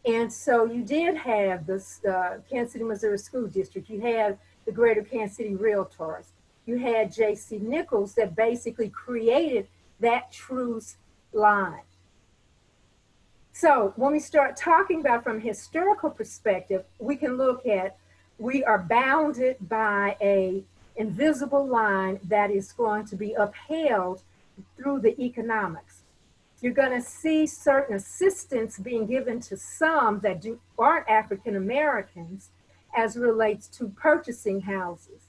And so you did have this Kansas City, Missouri School District. You had the Greater Kansas City Realtors. You had J.C. Nichols that basically created that truce line. So when we start talking about from a historical perspective, we can look at, we are bounded by a invisible line that is going to be upheld through the economics. You're going to see certain assistance being given to some that aren't African Americans as it relates to purchasing houses.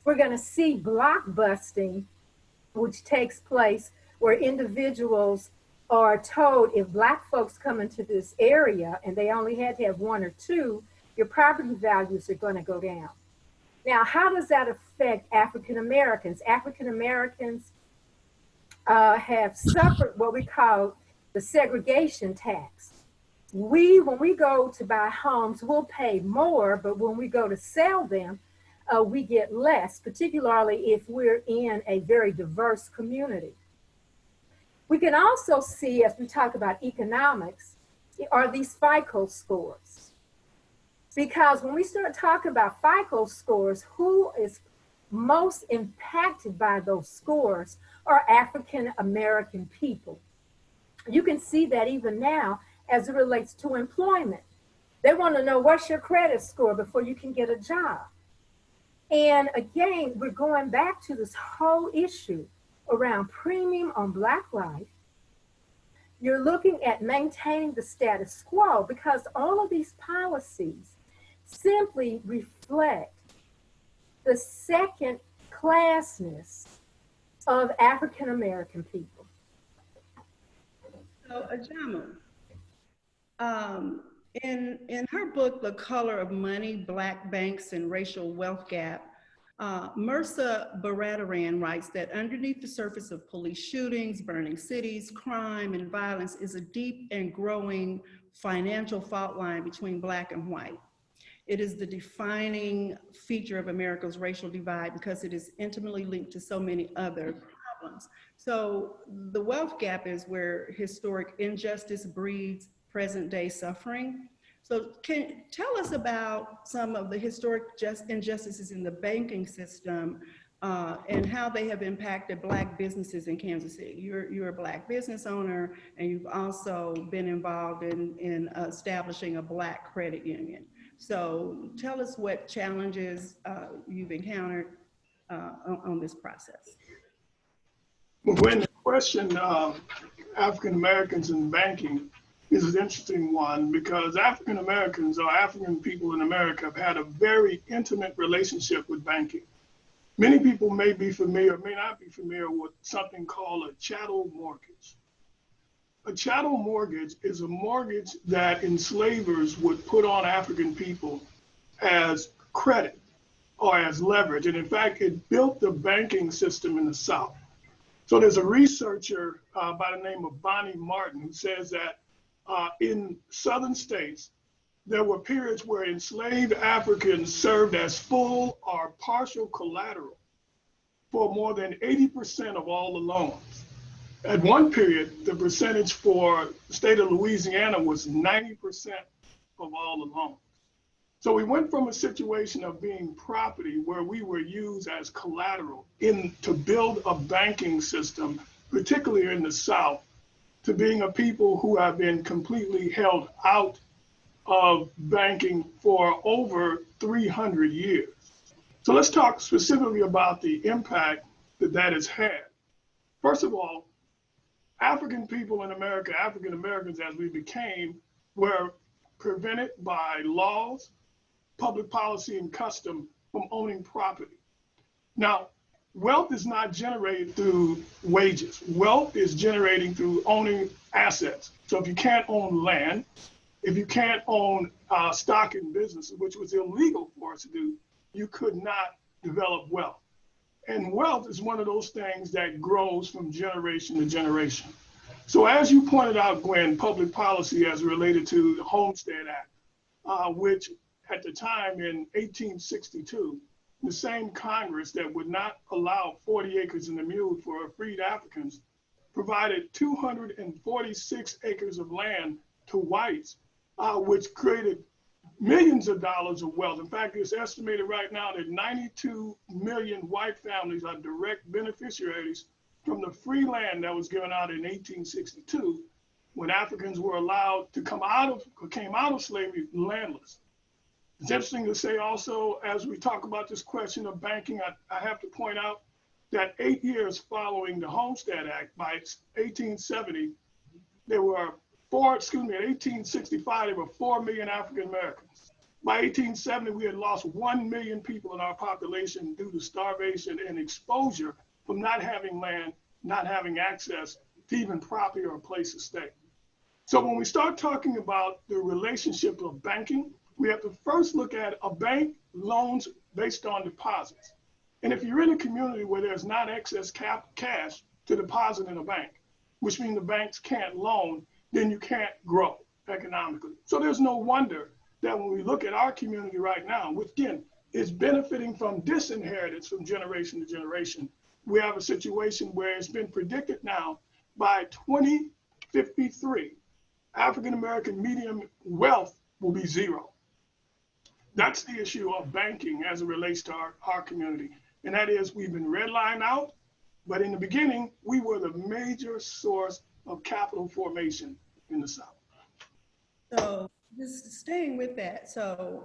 We're going to see block busting, which takes place where individuals are told, if Black folks come into this area and they only had to have one or two, your property values are going to go down. Now, how does that affect African Americans? African Americans have suffered what we call the segregation tax. When we go to buy homes, we'll pay more, but when we go to sell them, we get less, particularly if we're in a very diverse community. We can also see, as we talk about economics, are these FICO scores. Because when we start talking about FICO scores, who is most impacted by those scores are African American people. You can see that even now as it relates to employment. They want to know, what's your credit score before you can get a job? And again, we're going back to this whole issue around premium on Black life. You're looking at maintaining the status quo because all of these policies simply reflect the second classness of African American people. So, Ajamu, in her book, The Color of Money, Black Banks and Racial Wealth Gap, Mirza Baradaran writes that underneath the surface of police shootings, burning cities, crime, and violence is a deep and growing financial fault line between Black and white. It is the defining feature of America's racial divide because it is intimately linked to so many other problems. So the wealth gap is where historic injustice breeds present day suffering. So can you tell us about some of the historic injustices in the banking system and how they have impacted Black businesses in Kansas City? You're a Black business owner, and you've also been involved in establishing a Black credit union. So tell us what challenges you've encountered on this process. Well, when the question African Americans in banking is an interesting one because African Americans or African people in America have had a very intimate relationship with banking. Many people may be familiar, may not be familiar with something called a chattel mortgage. A chattel mortgage is a mortgage that enslavers would put on African people as credit or as leverage. And in fact, it built the banking system in the South. So there's a researcher by the name of Bonnie Martin who says that in Southern states, there were periods where enslaved Africans served as full or partial collateral for more than 80% of all the loans. At one period, the percentage for the state of Louisiana was 90% of all the loans. So we went from a situation of being property where we were used as collateral to build a banking system, particularly in the South, to being a people who have been completely held out of banking for over 300 years. So let's talk specifically about the impact that that has had. First of all, African people in America, African Americans as we became, were prevented by laws, public policy, and custom from owning property. Now, wealth is not generated through wages. Wealth is generating through owning assets. So if you can't own land, if you can't own stock in businesses, which was illegal for us to do, you could not develop wealth. And wealth is one of those things that grows from generation to generation. So as you pointed out, Gwen, public policy as related to the Homestead Act, which at the time in 1862, the same Congress that would not allow 40 acres in the mule for freed Africans provided 246 acres of land to whites, which created millions of dollars of wealth. In fact, it's estimated right now that 92 million white families are direct beneficiaries from the free land that was given out in 1862, when Africans were allowed to came out of slavery landless. It's interesting to say also, as we talk about this question of banking, I have to point out that 8 years following the Homestead Act, by 1870, there were in 1865, there were 4 million African Americans. By 1870, we had lost 1 million people in our population due to starvation and exposure from not having land, not having access to even property or a place to stay. So when we start talking about the relationship of banking, we have to first look at a bank loans based on deposits. And if you're in a community where there's not excess cash to deposit in a bank, which means the banks can't loan, then you can't grow economically. So there's no wonder that when we look at our community right now, which again is benefiting from disinheritance from generation to generation, we have a situation where it's been predicted now by 2053, African American median wealth will be zero. That's the issue of banking as it relates to our community. And that is, we've been redlined out, but in the beginning, we were the major source of capital formation in the South. So just staying with that. So,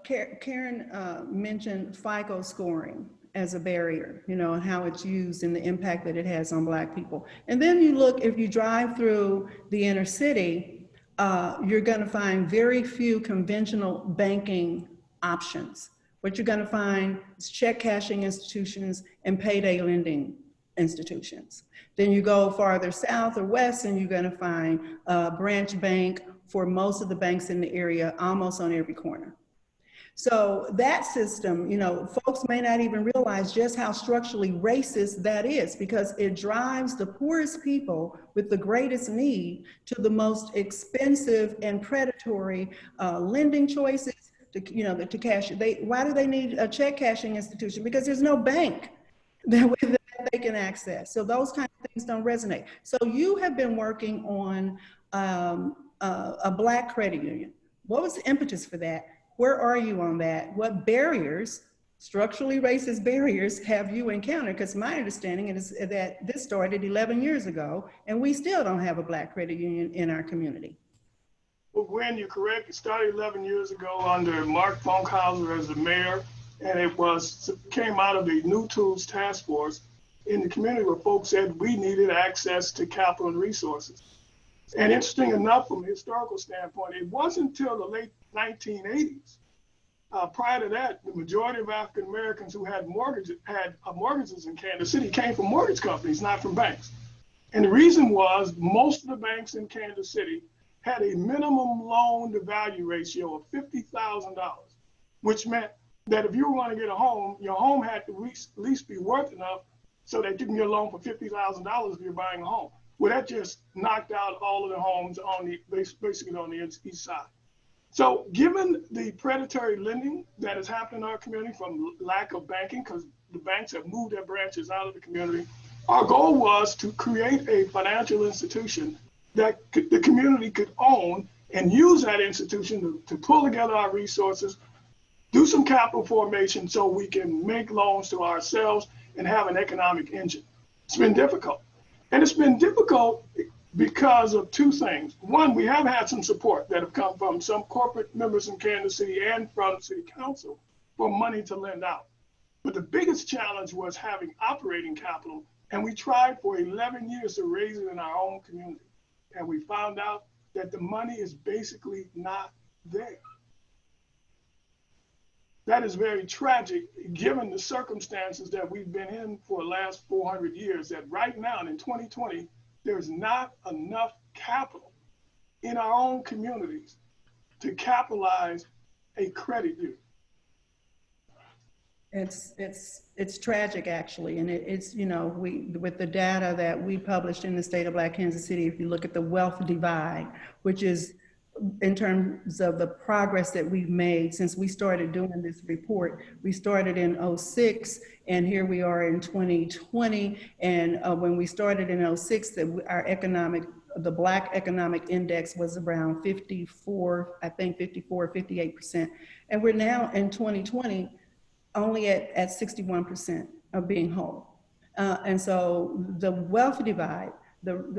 Karen mentioned FICO scoring as a barrier, and how it's used and the impact that it has on Black people. And then you look, if you drive through the inner city, you're going to find very few conventional banking options. What you're going to find is check cashing institutions and payday lending institutions. Then you go farther south or west and you're going to find a branch bank for most of the banks in the area, almost on every corner. So that system, folks may not even realize just how structurally racist that is, because it drives the poorest people with the greatest need to the most expensive and predatory lending choices to cash. Why do they need a check cashing institution? Because there's no bank that they can access. So those kind of things don't resonate. So you have been working on a Black credit union. What was the impetus for that? Where are you on that? What barriers, structurally racist barriers, have you encountered? Because my understanding is that this started 11 years ago, and we still don't have a Black credit union in our community. Well, Gwen, you're correct. It started 11 years ago under Mark Funkhauser as the mayor, and it came out of the New Tools Task Force in the community where folks said we needed access to capital and resources. And interesting enough, from a historical standpoint, it wasn't until the late 1980s. Prior to that, the majority of African Americans who had mortgages in Kansas City came from mortgage companies, not from banks. And the reason was most of the banks in Kansas City had a minimum loan to value ratio of $50,000, which meant that if you were going to get a home, your home had to at least be worth enough so that you can get a loan for $50,000 if you're buying a home. Well, that just knocked out all of the homes basically on the east side. So given the predatory lending that has happened in our community from lack of banking, because the banks have moved their branches out of the community, our goal was to create a financial institution that the community could own and use that institution to pull together our resources, do some capital formation so we can make loans to ourselves and have an economic engine. It's been difficult. And it's been difficult because of two things. One, we have had some support that have come from some corporate members in Kansas City and from the city council for money to lend out. But the biggest challenge was having operating capital. And we tried for 11 years to raise it in our own community. And we found out that the money is basically not there. That is very tragic given the circumstances that we've been in for the last 400 years, that right now in 2020, there's not enough capital in our own communities to capitalize a credit union. It's tragic, actually, and it's, you know, with the data that we published in the state of Black Kansas City, if you look at the wealth divide, which is in terms of the progress that we've made since we started doing this report. We started in 06, and here we are in 2020, and when we started in 06, the Black economic index was around 54, I think 54, 58%, and we're now in 2020 only at 61% of being whole. And so the wealth divide,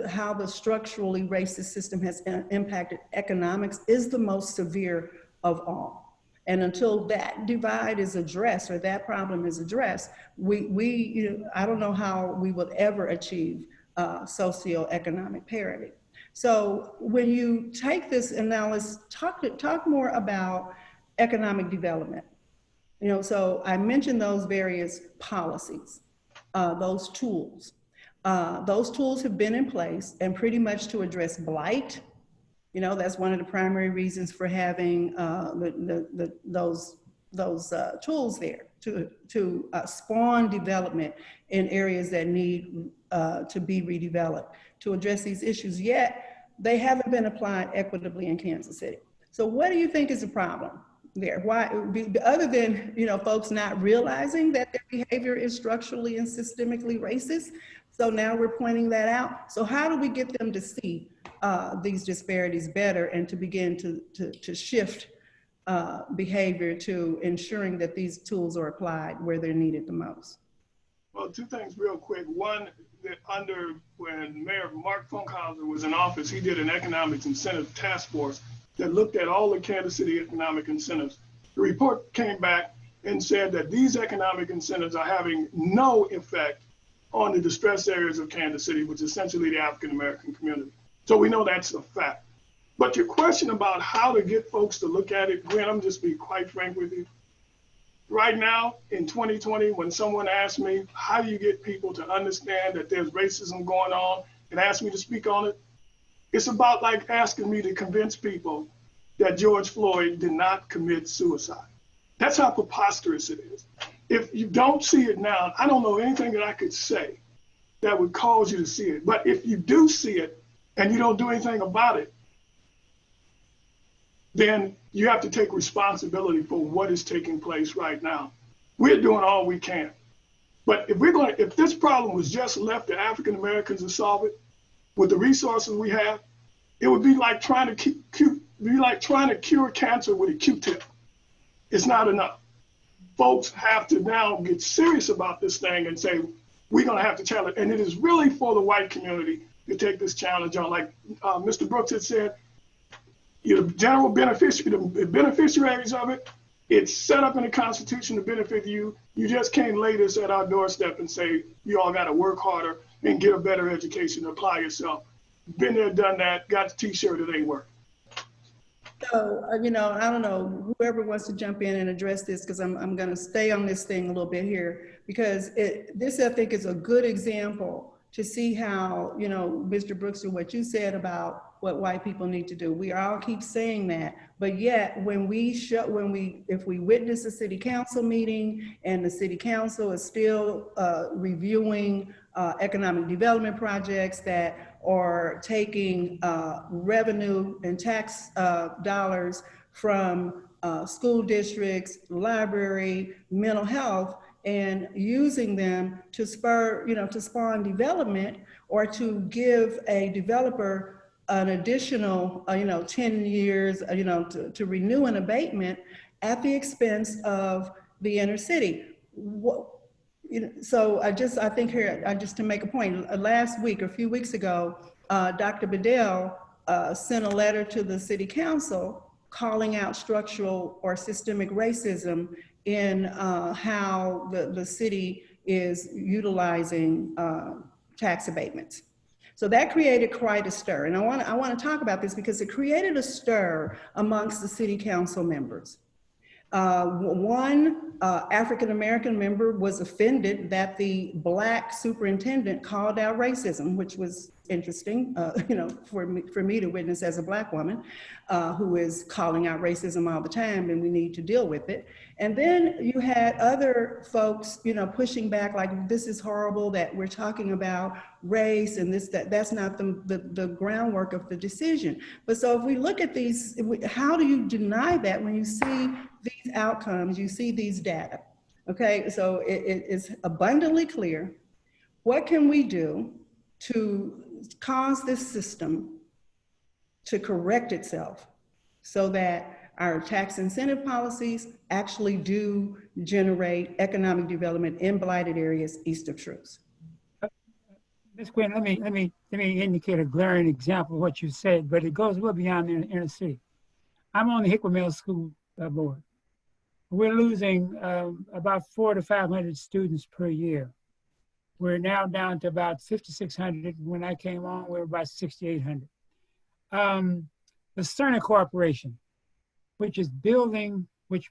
how the structurally racist system has impacted economics is the most severe of all. And until that divide is addressed, or that problem is addressed, I don't know how we will ever achieve socioeconomic parity. So when you take this, and now let's talk more about economic development. You know, so I mentioned those various policies, those tools. Those tools have been in place and pretty much to address blight. You know, that's one of the primary reasons for having those tools there to spawn development in areas that need to be redeveloped to address these issues. Yet they haven't been applied equitably in Kansas City. So what do you think is the problem there? Why, other than, you know, folks not realizing that their behavior is structurally and systemically racist? So now we're pointing that out. So how do we get them to see these disparities better and to begin to shift behavior to ensuring that these tools are applied where they're needed the most? Well, two things real quick. One, that when Mayor Mark Funkhauser was in office, he did an economic incentive task force that looked at all the Kansas City economic incentives. The report came back and said that these economic incentives are having no effect on the distressed areas of Kansas City, which is essentially the African-American community. So we know that's a fact. But your question about how to get folks to look at it, Gwen, I'm just being quite frank with you. Right now in 2020, when someone asks me, how do you get people to understand that there's racism going on and ask me to speak on it, it's about like asking me to convince people that George Floyd did not commit suicide. That's how preposterous it is. If you don't see it now, I don't know anything that I could say that would cause you to see it. But if you do see it and you don't do anything about it, then you have to take responsibility for what is taking place right now. We're doing all we can. But if this problem was just left to African Americans to solve it with the resources we have, it would be like trying to cure cancer with a Q-tip. It's not enough. Folks have to now get serious about this thing and say, we're going to have to challenge it. And it is really for the white community to take this challenge on. Like Mr. Brooks had said, the general beneficiaries of it, it's set up in the Constitution to benefit you. You just can't lay this at our doorstep and say, you all got to work harder and get a better education, apply yourself. Been there, done that, got the t-shirt, it ain't work. So, you know, I don't know, whoever wants to jump in and address this, because I'm going to stay on this thing a little bit here, because this, I think, is a good example to see how, you know, Mr. Brooks, or what you said about what white people need to do. We all keep saying that, but yet if we witness a city council meeting and the city council is still reviewing economic development projects that are taking revenue and tax dollars from school districts, library, mental health, and using them to spawn development, or to give a developer an additional, 10 years, to renew an abatement at the expense of the inner city. So I think here, just to make a point, last week or a few weeks ago, Dr. Bedell sent a letter to the city council calling out structural or systemic racism in how the city is utilizing tax abatements. So that created quite a stir. And I want to talk about this because it created a stir amongst the city council members. One African-American member was offended that the Black superintendent called out racism, which was interesting, for me to witness as a Black woman who is calling out racism all the time, and we need to deal with it. And then you had other folks, pushing back like, this is horrible that we're talking about race and that's not the groundwork of the decision. But so if we look at these, how do you deny that when you see these outcomes, you see these data? Okay, so it is abundantly clear. What can we do to cause this system to correct itself so that our tax incentive policies actually do generate economic development in blighted areas east of truce? Ms. Quinn, let me indicate a glaring example of what you said, but it goes well beyond the inner city. I'm on the Hickman Middle School board. We're losing about 400 to 500 students per year. We're now down to about 5,600. When I came on, we were about 6,800. The Cerner Corporation, which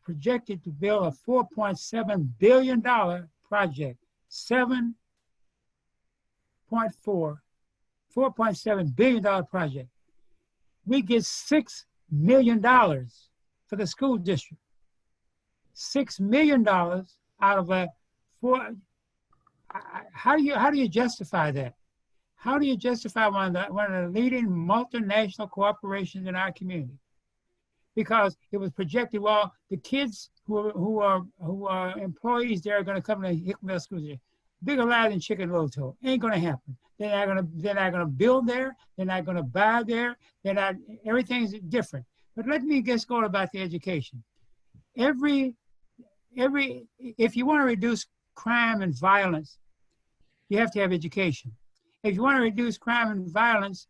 projected to build a $4.7 billion project, $4.7 billion project. We get $6 million for the school district. $6 million out of a four. How do you justify that? How do you justify one of the leading multinational corporations in our community? Because it was projected, well, the kids who are employees there are going to come to Hickman Middle School District. Bigger lie than Chicken Little Toe. Ain't going to happen. They're not going to build there. They're not going to buy there. Everything's different. But let me just go about the education. If you want to reduce crime and violence, you have to have education. If you want to reduce crime and violence,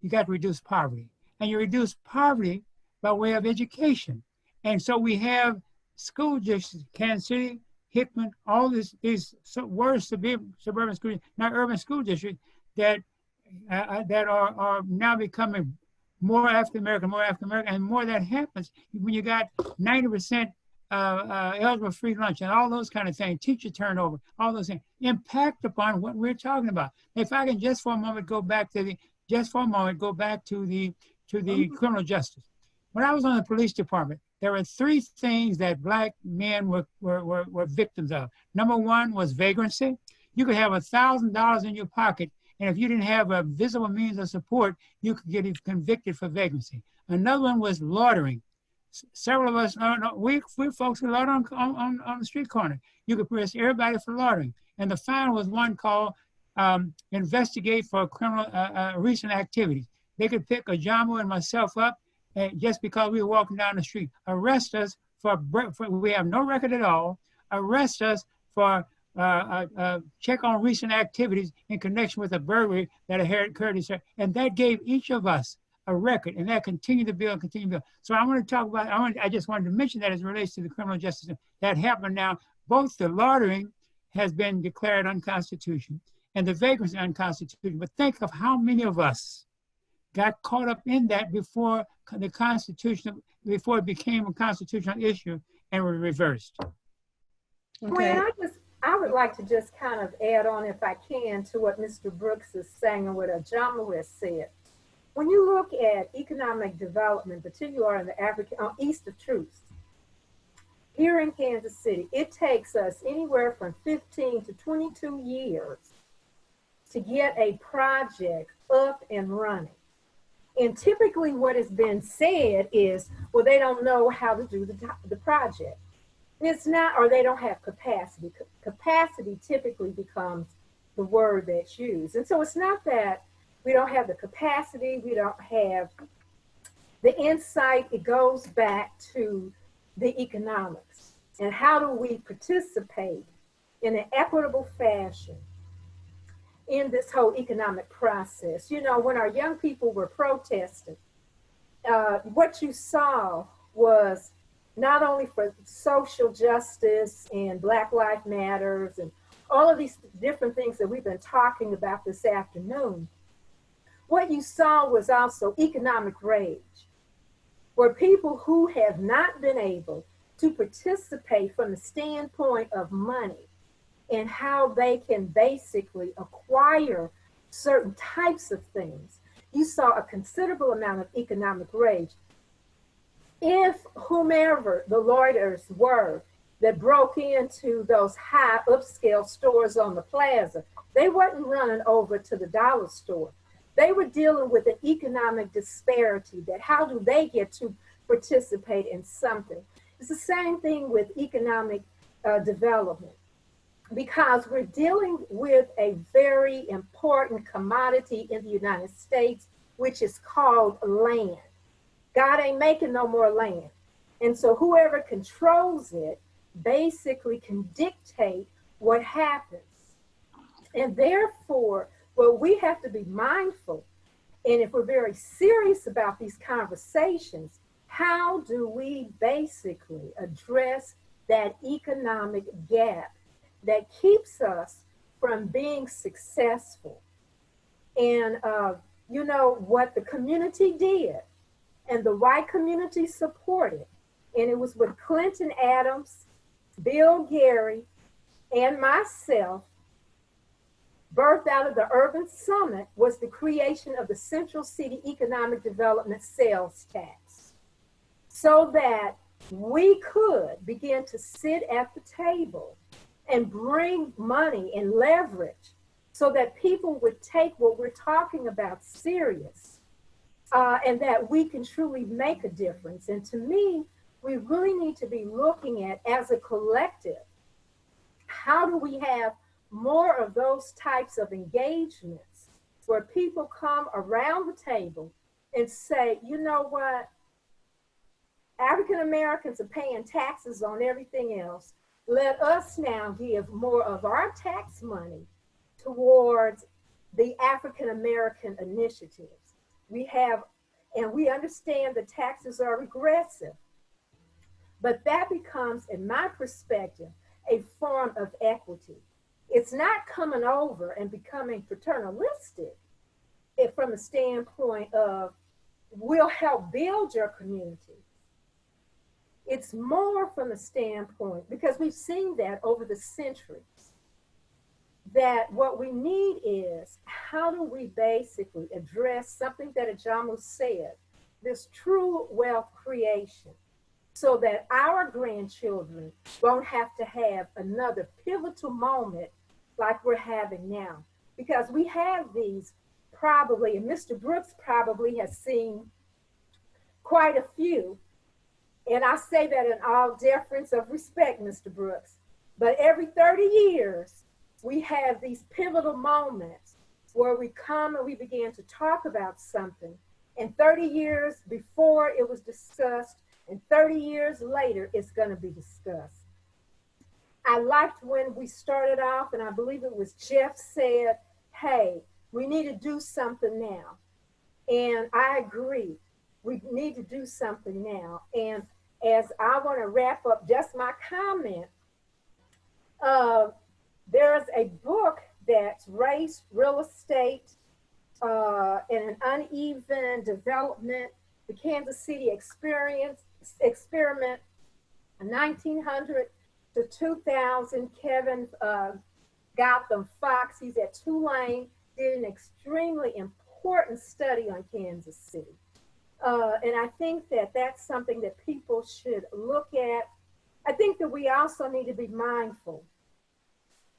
you got to reduce poverty. And you reduce poverty by way of education. And so we have school districts, Kansas City, Hickman, all these worse suburban schools, not urban school districts that are now becoming more African American, and more that happens when you got 90% eligible free lunch and all those kind of things, teacher turnover, all those things impact upon what we're talking about. If I can just for a moment go back to the criminal justice. When I was on the police department, there were three things that Black men were victims of. Number one was vagrancy. You could have $1,000 in your pocket, and if you didn't have a visible means of support, you could get convicted for vagrancy. Another one was loitering. Several of us, we folks who loiter on the street corner. You could arrest everybody for loitering. And the final was one called investigate for criminal recent activities. They could pick a Jamo and myself up just because we were walking down the street, arrest us for we have no record at all, arrest us for check on recent activities in connection with a burglary that occurred, and that gave each of us a record, and that continued to build. So I want to talk about, I just wanted to mention that as it relates to the criminal justice system. That happened now. Both the loitering has been declared unconstitutional and the vagrancy unconstitutional, but think of how many of us got caught up in that before it became a constitutional issue and were reversed. Okay. Gwen, I would like to just kind of add on, if I can, to what Mr. Brooks is saying and what Ajamu has said. When you look at economic development, particularly in the east of truce, here in Kansas City, it takes us anywhere from 15 to 22 years to get a project up and running. And typically what has been said is, well, they don't know how to do the project. It's not, or they don't have capacity. Capacity typically becomes the word that's used. And so it's not that we don't have the capacity, we don't have the insight. It goes back to the economics and how do we participate in an equitable fashion in this whole economic process. You know, when our young people were protesting, what you saw was not only for social justice and Black Lives Matters and all of these different things that we've been talking about this afternoon, what you saw was also economic rage, where people who have not been able to participate from the standpoint of money and how they can basically acquire certain types of things, you saw a considerable amount of economic rage. If whomever the loiterers were that broke into those high upscale stores on the plaza, they weren't running over to the dollar store. They were dealing with an economic disparity, that how do they get to participate in something? It's the same thing with economic development, because we're dealing with a very important commodity in the United States, which is called land. God ain't making no more land. And so whoever controls it basically can dictate what happens. And therefore, well, we have to be mindful. And if we're very serious about these conversations, how do we basically address that economic gap that keeps us from being successful? And you know what the community did, and the white community supported, and it was with Clinton Adams, Bill Gary, and myself, birthed out of the Urban Summit, was the creation of the Central City Economic Development Sales Tax, so that we could begin to sit at the table and bring money and leverage so that people would take what we're talking about serious, and that we can truly make a difference. And to me, we really need to be looking at, as a collective, how do we have more of those types of engagements where people come around the table and say, you know what, African Americans are paying taxes on everything else. Let us now give more of our tax money towards the African American initiatives. We have, and we understand the taxes are regressive, but that becomes, in my perspective, a form of equity. It's not coming over and becoming paternalistic from the standpoint of, we'll help build your community. It's more from the standpoint, because we've seen that over the centuries, that what we need is, how do we basically address something that Ajamu said, this true wealth creation, so that our grandchildren won't have to have another pivotal moment like we're having now. Because we have these probably, and Mr. Brooks probably has seen quite a few, and I say that in all deference of respect, Mr. Brooks, but every 30 years, we have these pivotal moments where we come and we begin to talk about something, and 30 years before it was discussed, and 30 years later, it's gonna be discussed. I liked when we started off, and I believe it was Jeff said, hey, we need to do something now. And I agree, we need to do something now. And as I wanna wrap up just my comment, there's a book that's Race, Real Estate, and an Uneven Development, the Kansas City Experiment, 1900 to 2000. Kevin Gotham Fox, he's at Tulane, did an extremely important study on Kansas City. And I think that that's something that people should look at. I think that we also need to be mindful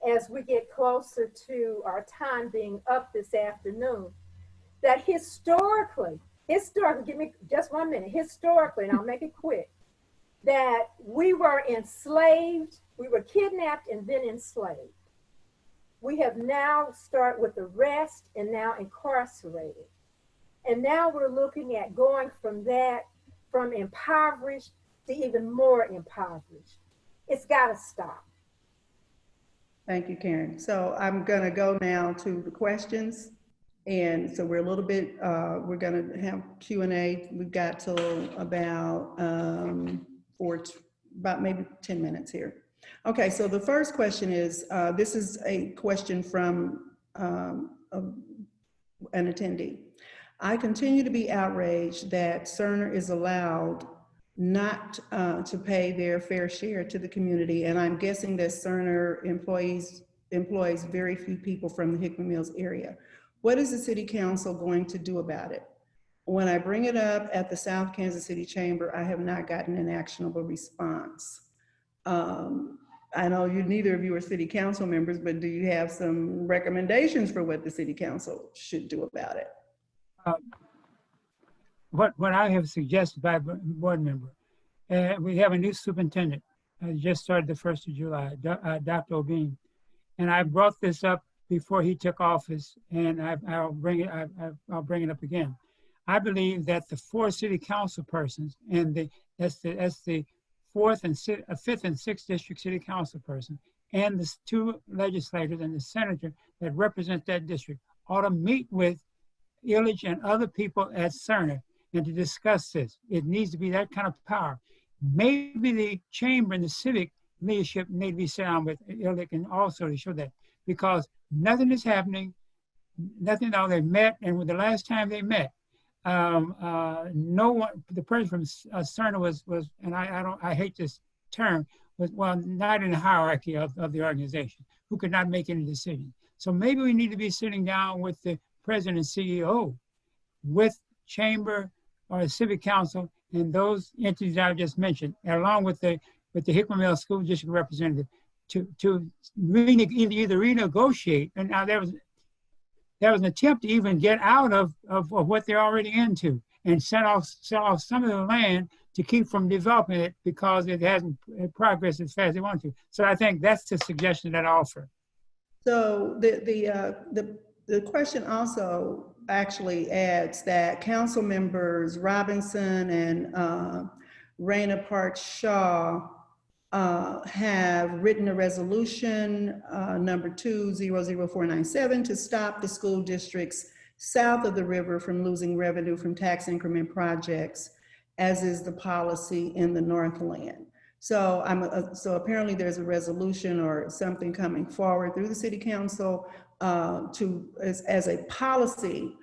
as we get closer to our time being up this afternoon, that historically, give me just 1 minute, historically, and I'll make it quick, that we were enslaved, we were kidnapped and then enslaved. We have now started with arrest and now incarcerated. And now we're looking at going from that, from impoverished to even more impoverished. It's gotta stop. Thank you, Karen. So I'm gonna go now to the questions. And so we're a little bit, we're gonna have Q&A. We've got till about, about maybe 10 minutes here. Okay, so the first question is, this is a question from an attendee. I continue to be outraged that Cerner is allowed not to pay their fair share to the community. And I'm guessing that Cerner employs very few people from the Hickman Mills area. What is the city council going to do about it? When I bring it up at the South Kansas City Chamber, I have not gotten an actionable response. I know neither of you are city council members, but do you have some recommendations for what the city council should do about it? What I have suggested by board member, we have a new superintendent. Just started the 1st of July, Dr. Obin. And I brought this up before he took office, and I'll bring it up again. I believe that the 4 city council persons, and that's the 4th and 5th and 6th district city council person, and the 2 legislators and the senator that represent that district ought to meet with Illich and other people at Cerner and to discuss this. It needs to be that kind of power. Maybe the chamber and the civic leadership need to be sat down with Illich and also to show that, because nothing is happening, nothing. Now they met, and with the last time they met, no one, the person from Cerner was, and I hate this term, was, well, not in the hierarchy of the organization, who could not make any decision. So maybe we need to be sitting down with the president and CEO, with chamber or the civic council and those entities I just mentioned, along with the Hickman Mills School District representative, to either renegotiate, and now there was an attempt to even get out of what they're already into and sell off some of the land to keep from developing it because it hasn't progressed as fast as they want to. So I think that's the suggestion that I offer. So the question also actually adds that council members Robinson and Raina Park Shaw have written a resolution number 200497 to stop the school districts south of the river from losing revenue from tax increment projects, as is the policy in the Northland. So so apparently there's a resolution or something coming forward through the city council as a policy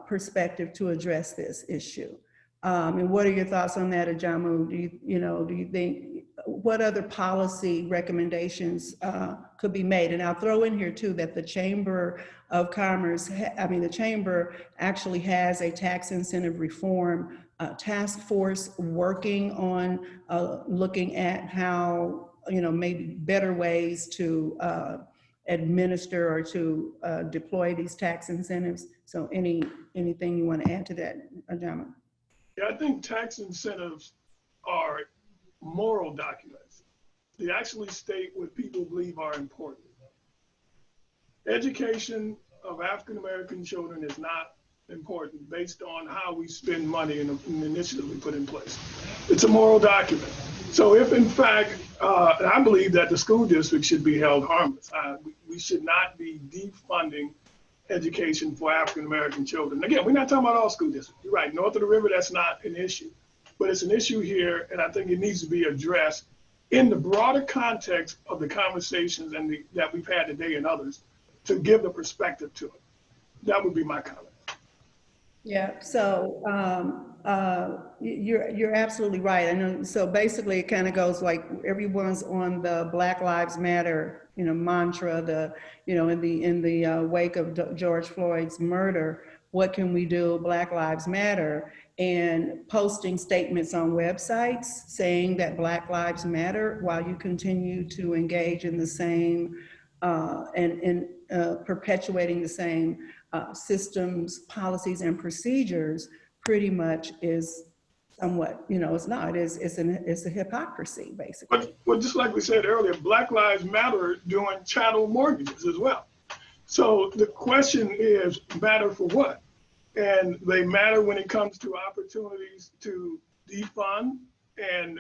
perspective to address this issue. And what are your thoughts on that, Ajamu? Do you think, what other policy recommendations could be made? And I'll throw in here too that the Chamber of Commerce, the Chamber actually has a tax incentive reform task force working on looking at how, maybe better ways to administer or to deploy these tax incentives. So anything you want to add to that, Ajamu? Yeah, I think tax incentives are moral documents. They actually state what people believe are important. Education of African American children is not important based on how we spend money in an initiative we put in place. It's a moral document. So if in fact, and I believe that the school district should be held harmless. We should not be defunding education for African American children. Again, we're not talking about all school districts. You're right, north of the river, that's not an issue. But it's an issue here, and I think it needs to be addressed in the broader context of the conversations that we've had today and others, to give the perspective to it. That would be my comment. Yeah, so you're absolutely right. I know. So basically, it kind of goes like everyone's on the Black Lives Matter, mantra. In the wake of George Floyd's murder, what can we do? Black Lives Matter, and posting statements on websites saying that Black Lives Matter, while you continue to engage in the same and perpetuating the same systems, policies, and procedures, pretty much is somewhat, it's not. It's a hypocrisy, basically. But just like we said earlier, Black Lives Matter doing chattel mortgages as well. So the question is, matter for what? And they matter when it comes to opportunities to defund and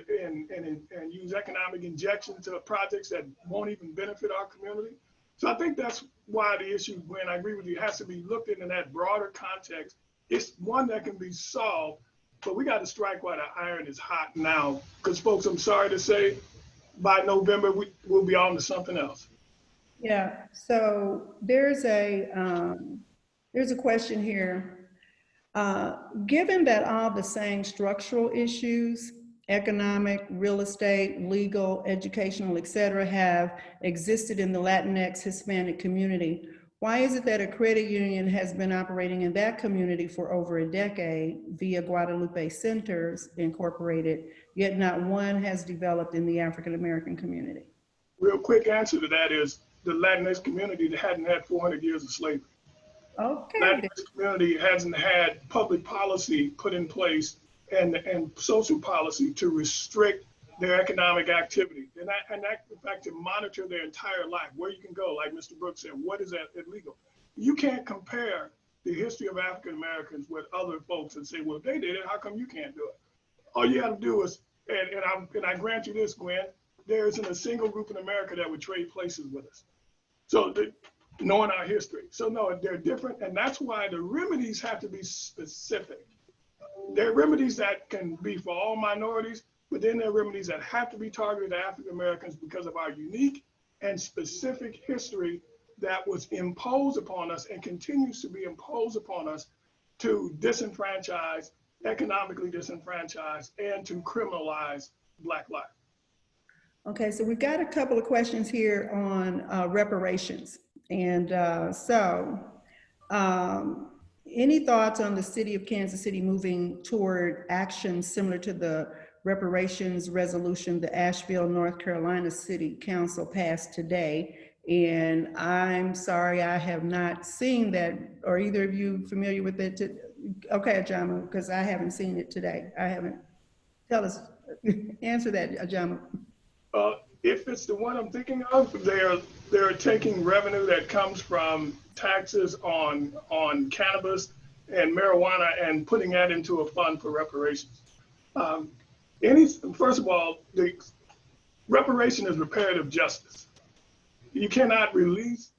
use economic injection to projects that won't even benefit our community. So I think that's why the issue, when I agree with you, has to be looked in that broader context. It's one that can be solved, but we got to strike while the iron is hot now. Because folks, I'm sorry to say, by November, we'll be on to something else. Yeah, so there's a question here. Given that all the same structural issues economic, real estate, legal, educational, et cetera, have existed in the Latinx Hispanic community. Why is it that a credit union has been operating in that community for over a decade via Guadalupe Centers Incorporated, yet not one has developed in the African American community? Real quick answer to that is the Latinx community that hadn't had 400 years of slavery. Okay. Latinx community hasn't had public policy put in place and social policy to restrict their economic activity. And in fact, to monitor their entire life, where you can go, like Mr. Brooks said, what is that illegal? You can't compare the history of African Americans with other folks and say, well, if they did it, how come you can't do it? All you have to do is, and I grant you this, Gwen, there isn't a single group in America that would trade places with us. So knowing our history. So no, they're different. And that's why the remedies have to be specific. There are remedies that can be for all minorities, but then there are remedies that have to be targeted at African Americans because of our unique and specific history that was imposed upon us and continues to be imposed upon us to disenfranchise, economically disenfranchise, and to criminalize Black life. Okay, so we've got a couple of questions here on reparations. And any thoughts on the city of Kansas City moving toward action similar to the reparations resolution the Asheville, North Carolina City Council passed today? And I'm sorry, I have not seen that. Are either of you familiar with it? Okay, Ajama, because I haven't seen it today. I haven't. Tell us, answer that, Ajama. If it's the one I'm thinking of, they're taking revenue that comes from taxes on cannabis and marijuana and putting that into a fund for reparations. First of all, the reparation is reparative justice. You cannot release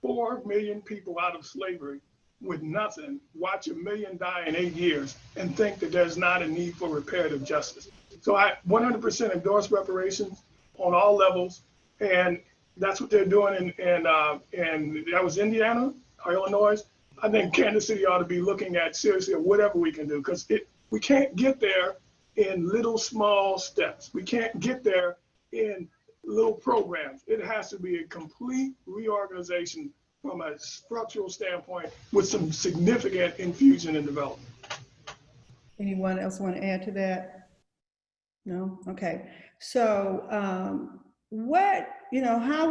4 million people out of slavery with nothing, watch 1 million die in 8 years, and think that there's not a need for reparative justice. So I 100% endorse reparations on all levels, and that's what they're doing and that was Indiana or Illinois. I think Kansas City ought to be looking at seriously at whatever we can do, because we can't get there in little small steps. We can't get there in little programs. It has to be a complete reorganization from a structural standpoint with some significant infusion and development. Anyone else want to add to that? No? Okay. So how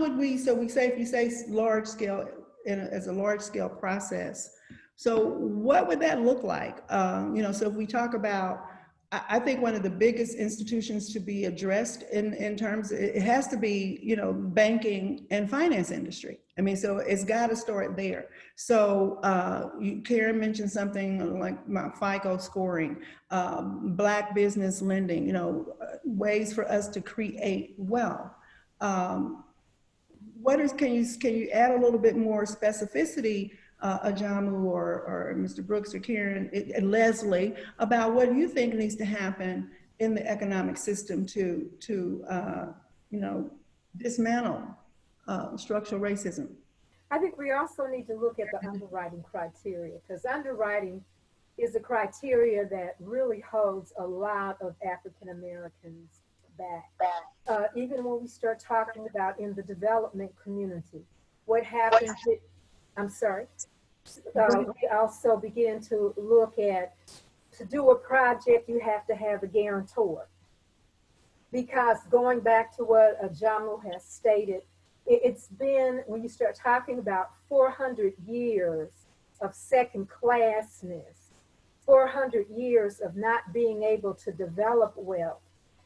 would we, so we say, if you say large scale, as a large scale process, so what would that look like? So if we talk about, I think one of the biggest institutions to be addressed in terms, it has to be, banking and finance industry. I mean, so it's got to start there. So Karen mentioned something like my FICO scoring, Black business lending, ways for us to create wealth. Can you add a little bit more specificity, Ajamu or Mr. Brooks or Karen and Leslie, about what you think needs to happen in the economic system to dismantle structural racism? I think we also need to look at the underwriting criteria, because underwriting is a criteria that really holds a lot of African Americans back. Even when we start talking about in the development community, what happens, we also begin to look at, to do a project, you have to have a guarantor. Because going back to what Ajamu has stated, it's been, when you start talking about 400 years of second classness, 400 years of not being able to develop wealth.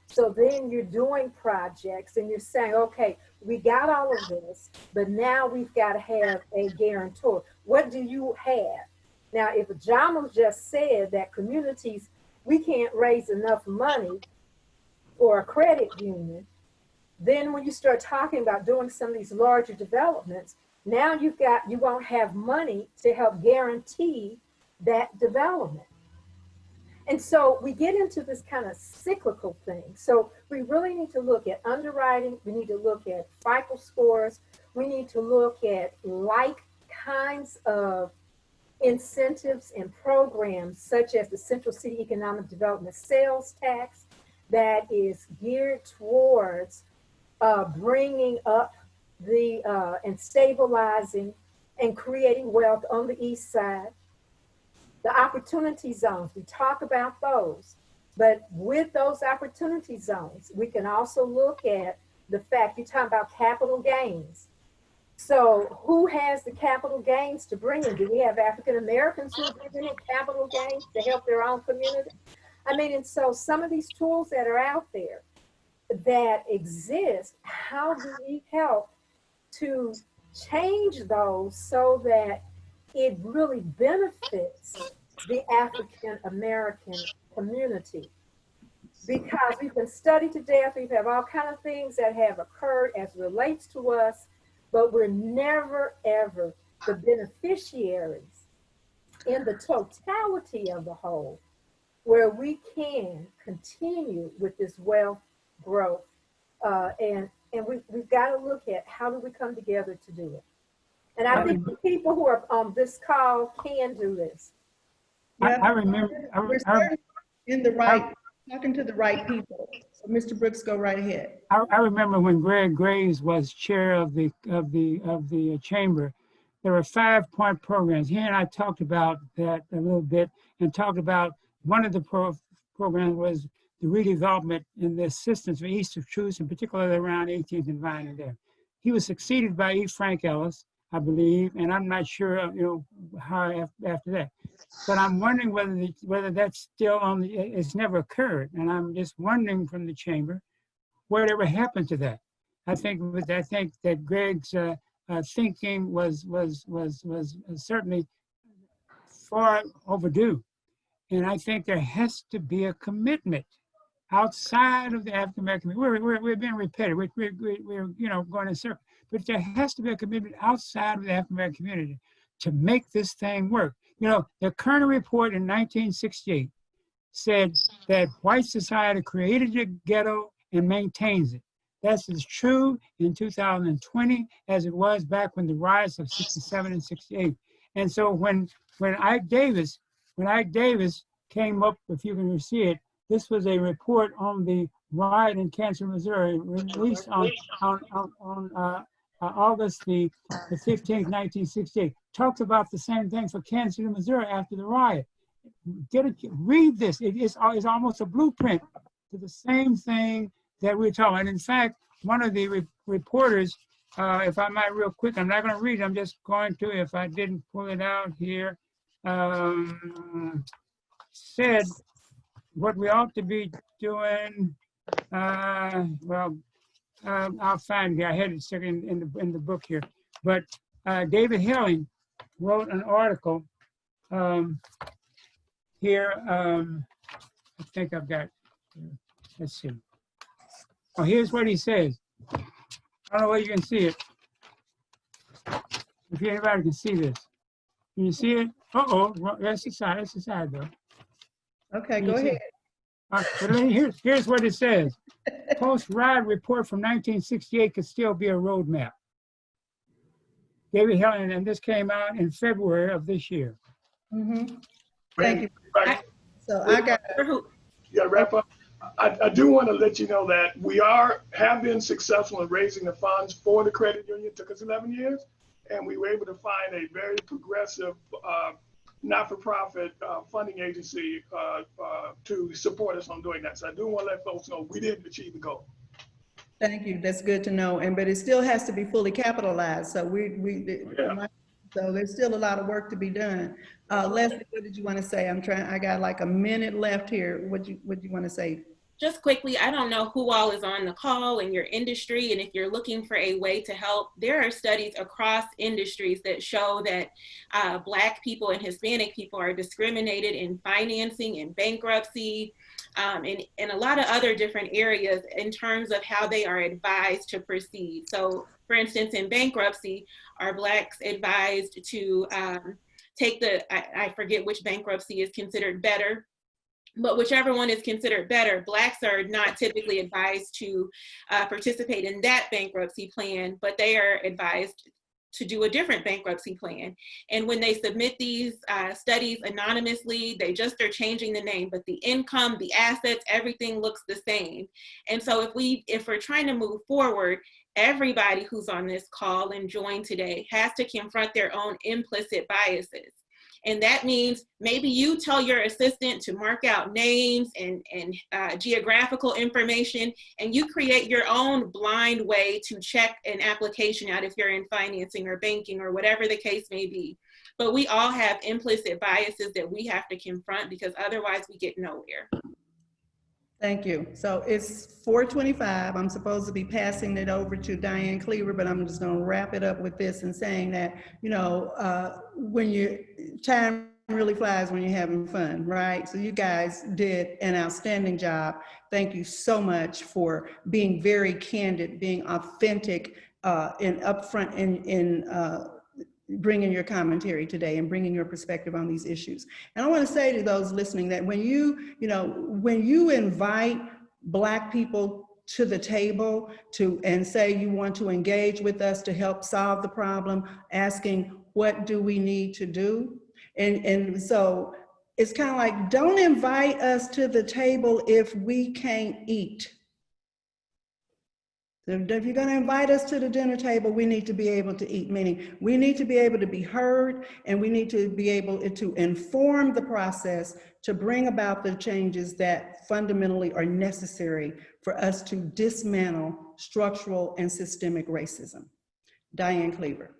So then you're doing projects and you're saying, okay, we got all of this, but now we've got to have a guarantor. What do you have? Now, if Ajamu just said that communities, we can't raise enough money for a credit union, then when you start talking about doing some of these larger developments, now you won't have money to help guarantee that development. And so we get into this kind of cyclical thing. So we really need to look at underwriting. We need to look at FICO scores. We need to look at like kinds of incentives and programs, such as the Central City Economic Development Sales Tax, that is geared towards bringing up and stabilizing and creating wealth on the East Side. The opportunity zones, we talk about those, but with those opportunity zones, we can also look at the fact you're talking about capital gains. So who has the capital gains to bring in? Do we have African Americans who are bringing in capital gains to help their own community? I mean, and so some of these tools that are out there that exist, how do we help to change those so that it really benefits the African American community? Because we've been studied to death, we have all kinds of things that have occurred as relates to us, but we're never ever the beneficiaries in the totality of the whole, where we can continue with this wealth growth. And we've got to look at how do we come together to do it. And I think the people who are on this call can do this. I remember. We're starting in the right, talking to the right people. So Mr. Brooks, go right ahead. I remember when Greg Graves was chair of the chamber, there were 5-point programs. He and I talked about that a little bit and talked about one of the programs was the redevelopment and the assistance for East of Truth, and particularly around 18th and Vine and there. He was succeeded by E. Frank Ellis, I believe, and I'm not sure, how after that. But I'm wondering whether that's still on it's never occurred, and I'm just wondering from the chamber, whatever happened to that. I think that Greg's thinking was certainly far overdue, and I think there has to be a commitment outside of the African American community. We're being repetitive. We're going in circles. But there has to be a commitment outside of the African American community to make this thing work. The Kerner report in 1968 said that white society created the ghetto and maintains it. That's as true in 2020 as it was back when the riots of 67 and 68. And so when Ike Davis came up, if you can see it, this was a report on the riot in Kansas, Missouri, released on August the 15th, 1968. Talks about the same thing for Kansas City, Missouri after the riot. Read this. It's almost a blueprint to the same thing that we're talking about. In fact, one of the reporters, if I might real quick, I'm not going to read it, I'm just going to, if I didn't pull it out here, said what we ought to be doing, I'll find it. I had it in the book here. But David Helling wrote an article here. I think I've got, let's see. Oh, here's what he says. I don't know whether you can see it. If anybody can see this. Can you see it? Uh-oh, that's the side though. Okay, go ahead. But here's what it says. Post-riot report from 1968 could still be a roadmap. David Helling, and this came out in February of this year. Mm-hmm. Thank you. So You got to wrap up. I do want to let you know that we have been successful in raising the funds for the credit union. It took us 11 years, and we were able to find a very progressive not-for-profit funding agency to support us on doing that. So I do want to let folks know we did achieve the goal. Thank you. That's good to know. But it still has to be fully capitalized. So so there's still a lot of work to be done. Leslie, what did you want to say? I got like a minute left here. What do you want to say? Just quickly, I don't know who all is on the call in your industry, and if you're looking for a way to help, there are studies across industries that show that Black people and Hispanic people are discriminated in financing and bankruptcy, and a lot of other different areas in terms of how they are advised to proceed. So for instance, in bankruptcy, are Blacks advised to take I forget which bankruptcy is considered better, but whichever one is considered better, Blacks are not typically advised to participate in that bankruptcy plan, but they are advised to do a different bankruptcy plan. And when they submit these studies anonymously, they just are changing the name, but the income, the assets, everything looks the same. And so if we're trying to move forward, everybody who's on this call and joined today has to confront their own implicit biases. And that means maybe you tell your assistant to mark out names and geographical information, and you create your own blind way to check an application out if you're in financing or banking or whatever the case may be. But we all have implicit biases that we have to confront, because otherwise we get nowhere. Thank you. So it's 4:25. I'm supposed to be passing it over to Diane Cleaver, but I'm just going to wrap it up with this and saying that, time really flies when you're having fun, right? So you guys did an outstanding job. Thank you so much for being very candid, being authentic, and upfront in bringing your commentary today and bringing your perspective on these issues. And I want to say to those listening that when you invite Black people to the table and say you want to engage with us to help solve the problem, asking what do we need to do? And so it's kind of like, don't invite us to the table if we can't eat. If you're going to invite us to the dinner table, we need to be able to eat, meaning we need to be able to be heard, and we need to be able to inform the process to bring about the changes that fundamentally are necessary for us to dismantle structural and systemic racism. Diane Cleaver.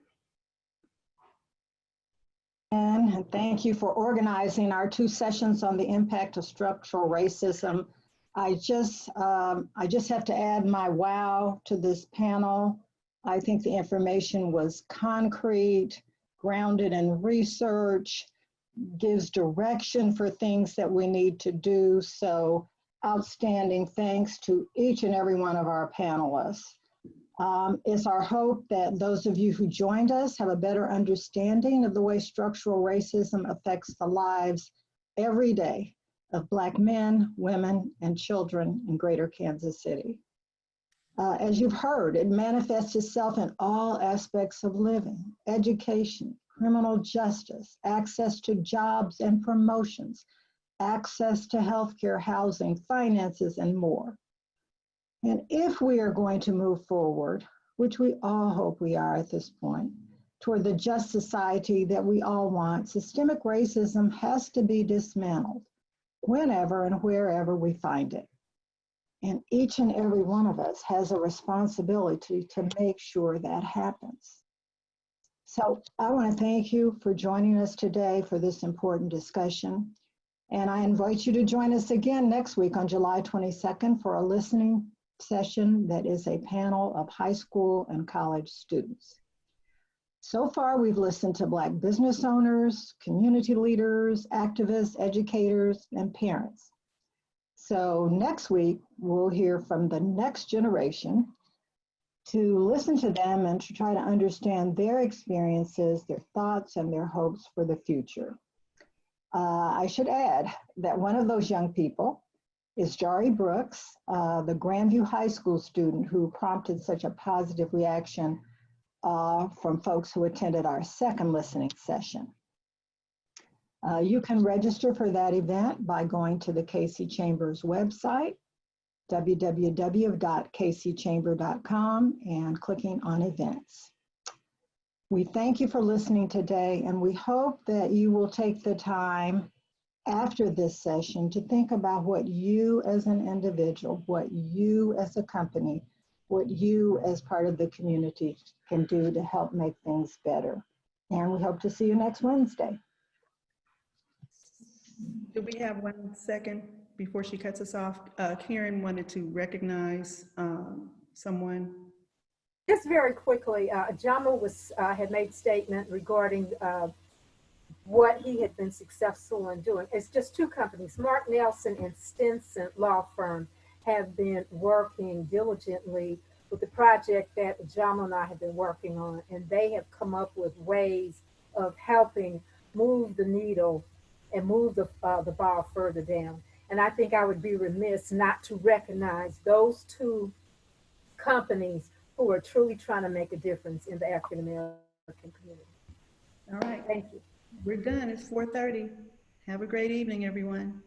And thank you for organizing our 2 sessions on the impact of structural racism. I just have to add my wow to this panel. I think the information was concrete, grounded in research, gives direction for things that we need to do. So outstanding thanks to each and every one of our panelists. It's our hope that those of you who joined us have a better understanding of the way structural racism affects the lives every day of Black men, women, and children in Greater Kansas City. As you've heard, it manifests itself in all aspects of living: education, criminal justice, access to jobs and promotions, access to healthcare, housing, finances, and more. And if we are going to move forward, which we all hope we are at this point, toward the just society that we all want, systemic racism has to be dismantled whenever and wherever we find it. And each and every one of us has a responsibility to make sure that happens. So I want to thank you for joining us today for this important discussion. And I invite you to join us again next week on July 22nd for a listening session that is a panel of high school and college students. So far, we've listened to Black business owners, community leaders, activists, educators, and parents. So next week, we'll hear from the next generation to listen to them and to try to understand their experiences, their thoughts, and their hopes for the future. I should add that one of those young people is Jari Brooks, the Grandview High School student who prompted such a positive reaction from folks who attended our second listening session. You can register for that event by going to the KC Chamber's website, www.kcchamber.com, and clicking on events. We thank you for listening today, and we hope that you will take the time after this session to think about what you as an individual, what you as a company, what you as part of the community can do to help make things better. And we hope to see you next Wednesday. Do we have 1 second before she cuts us off? Karen wanted to recognize someone. Just very quickly, Jama had made statement regarding what he had been successful in doing. It's just 2 companies, Mark Nelson and Stinson Law Firm, have been working diligently with the project that Jama and I have been working on, and they have come up with ways of helping move the needle and move the ball further down. And I think I would be remiss not to recognize those 2 companies who are truly trying to make a difference in the African American community. All right, Thank you. we're done. It's 4:30. Have a great evening, everyone.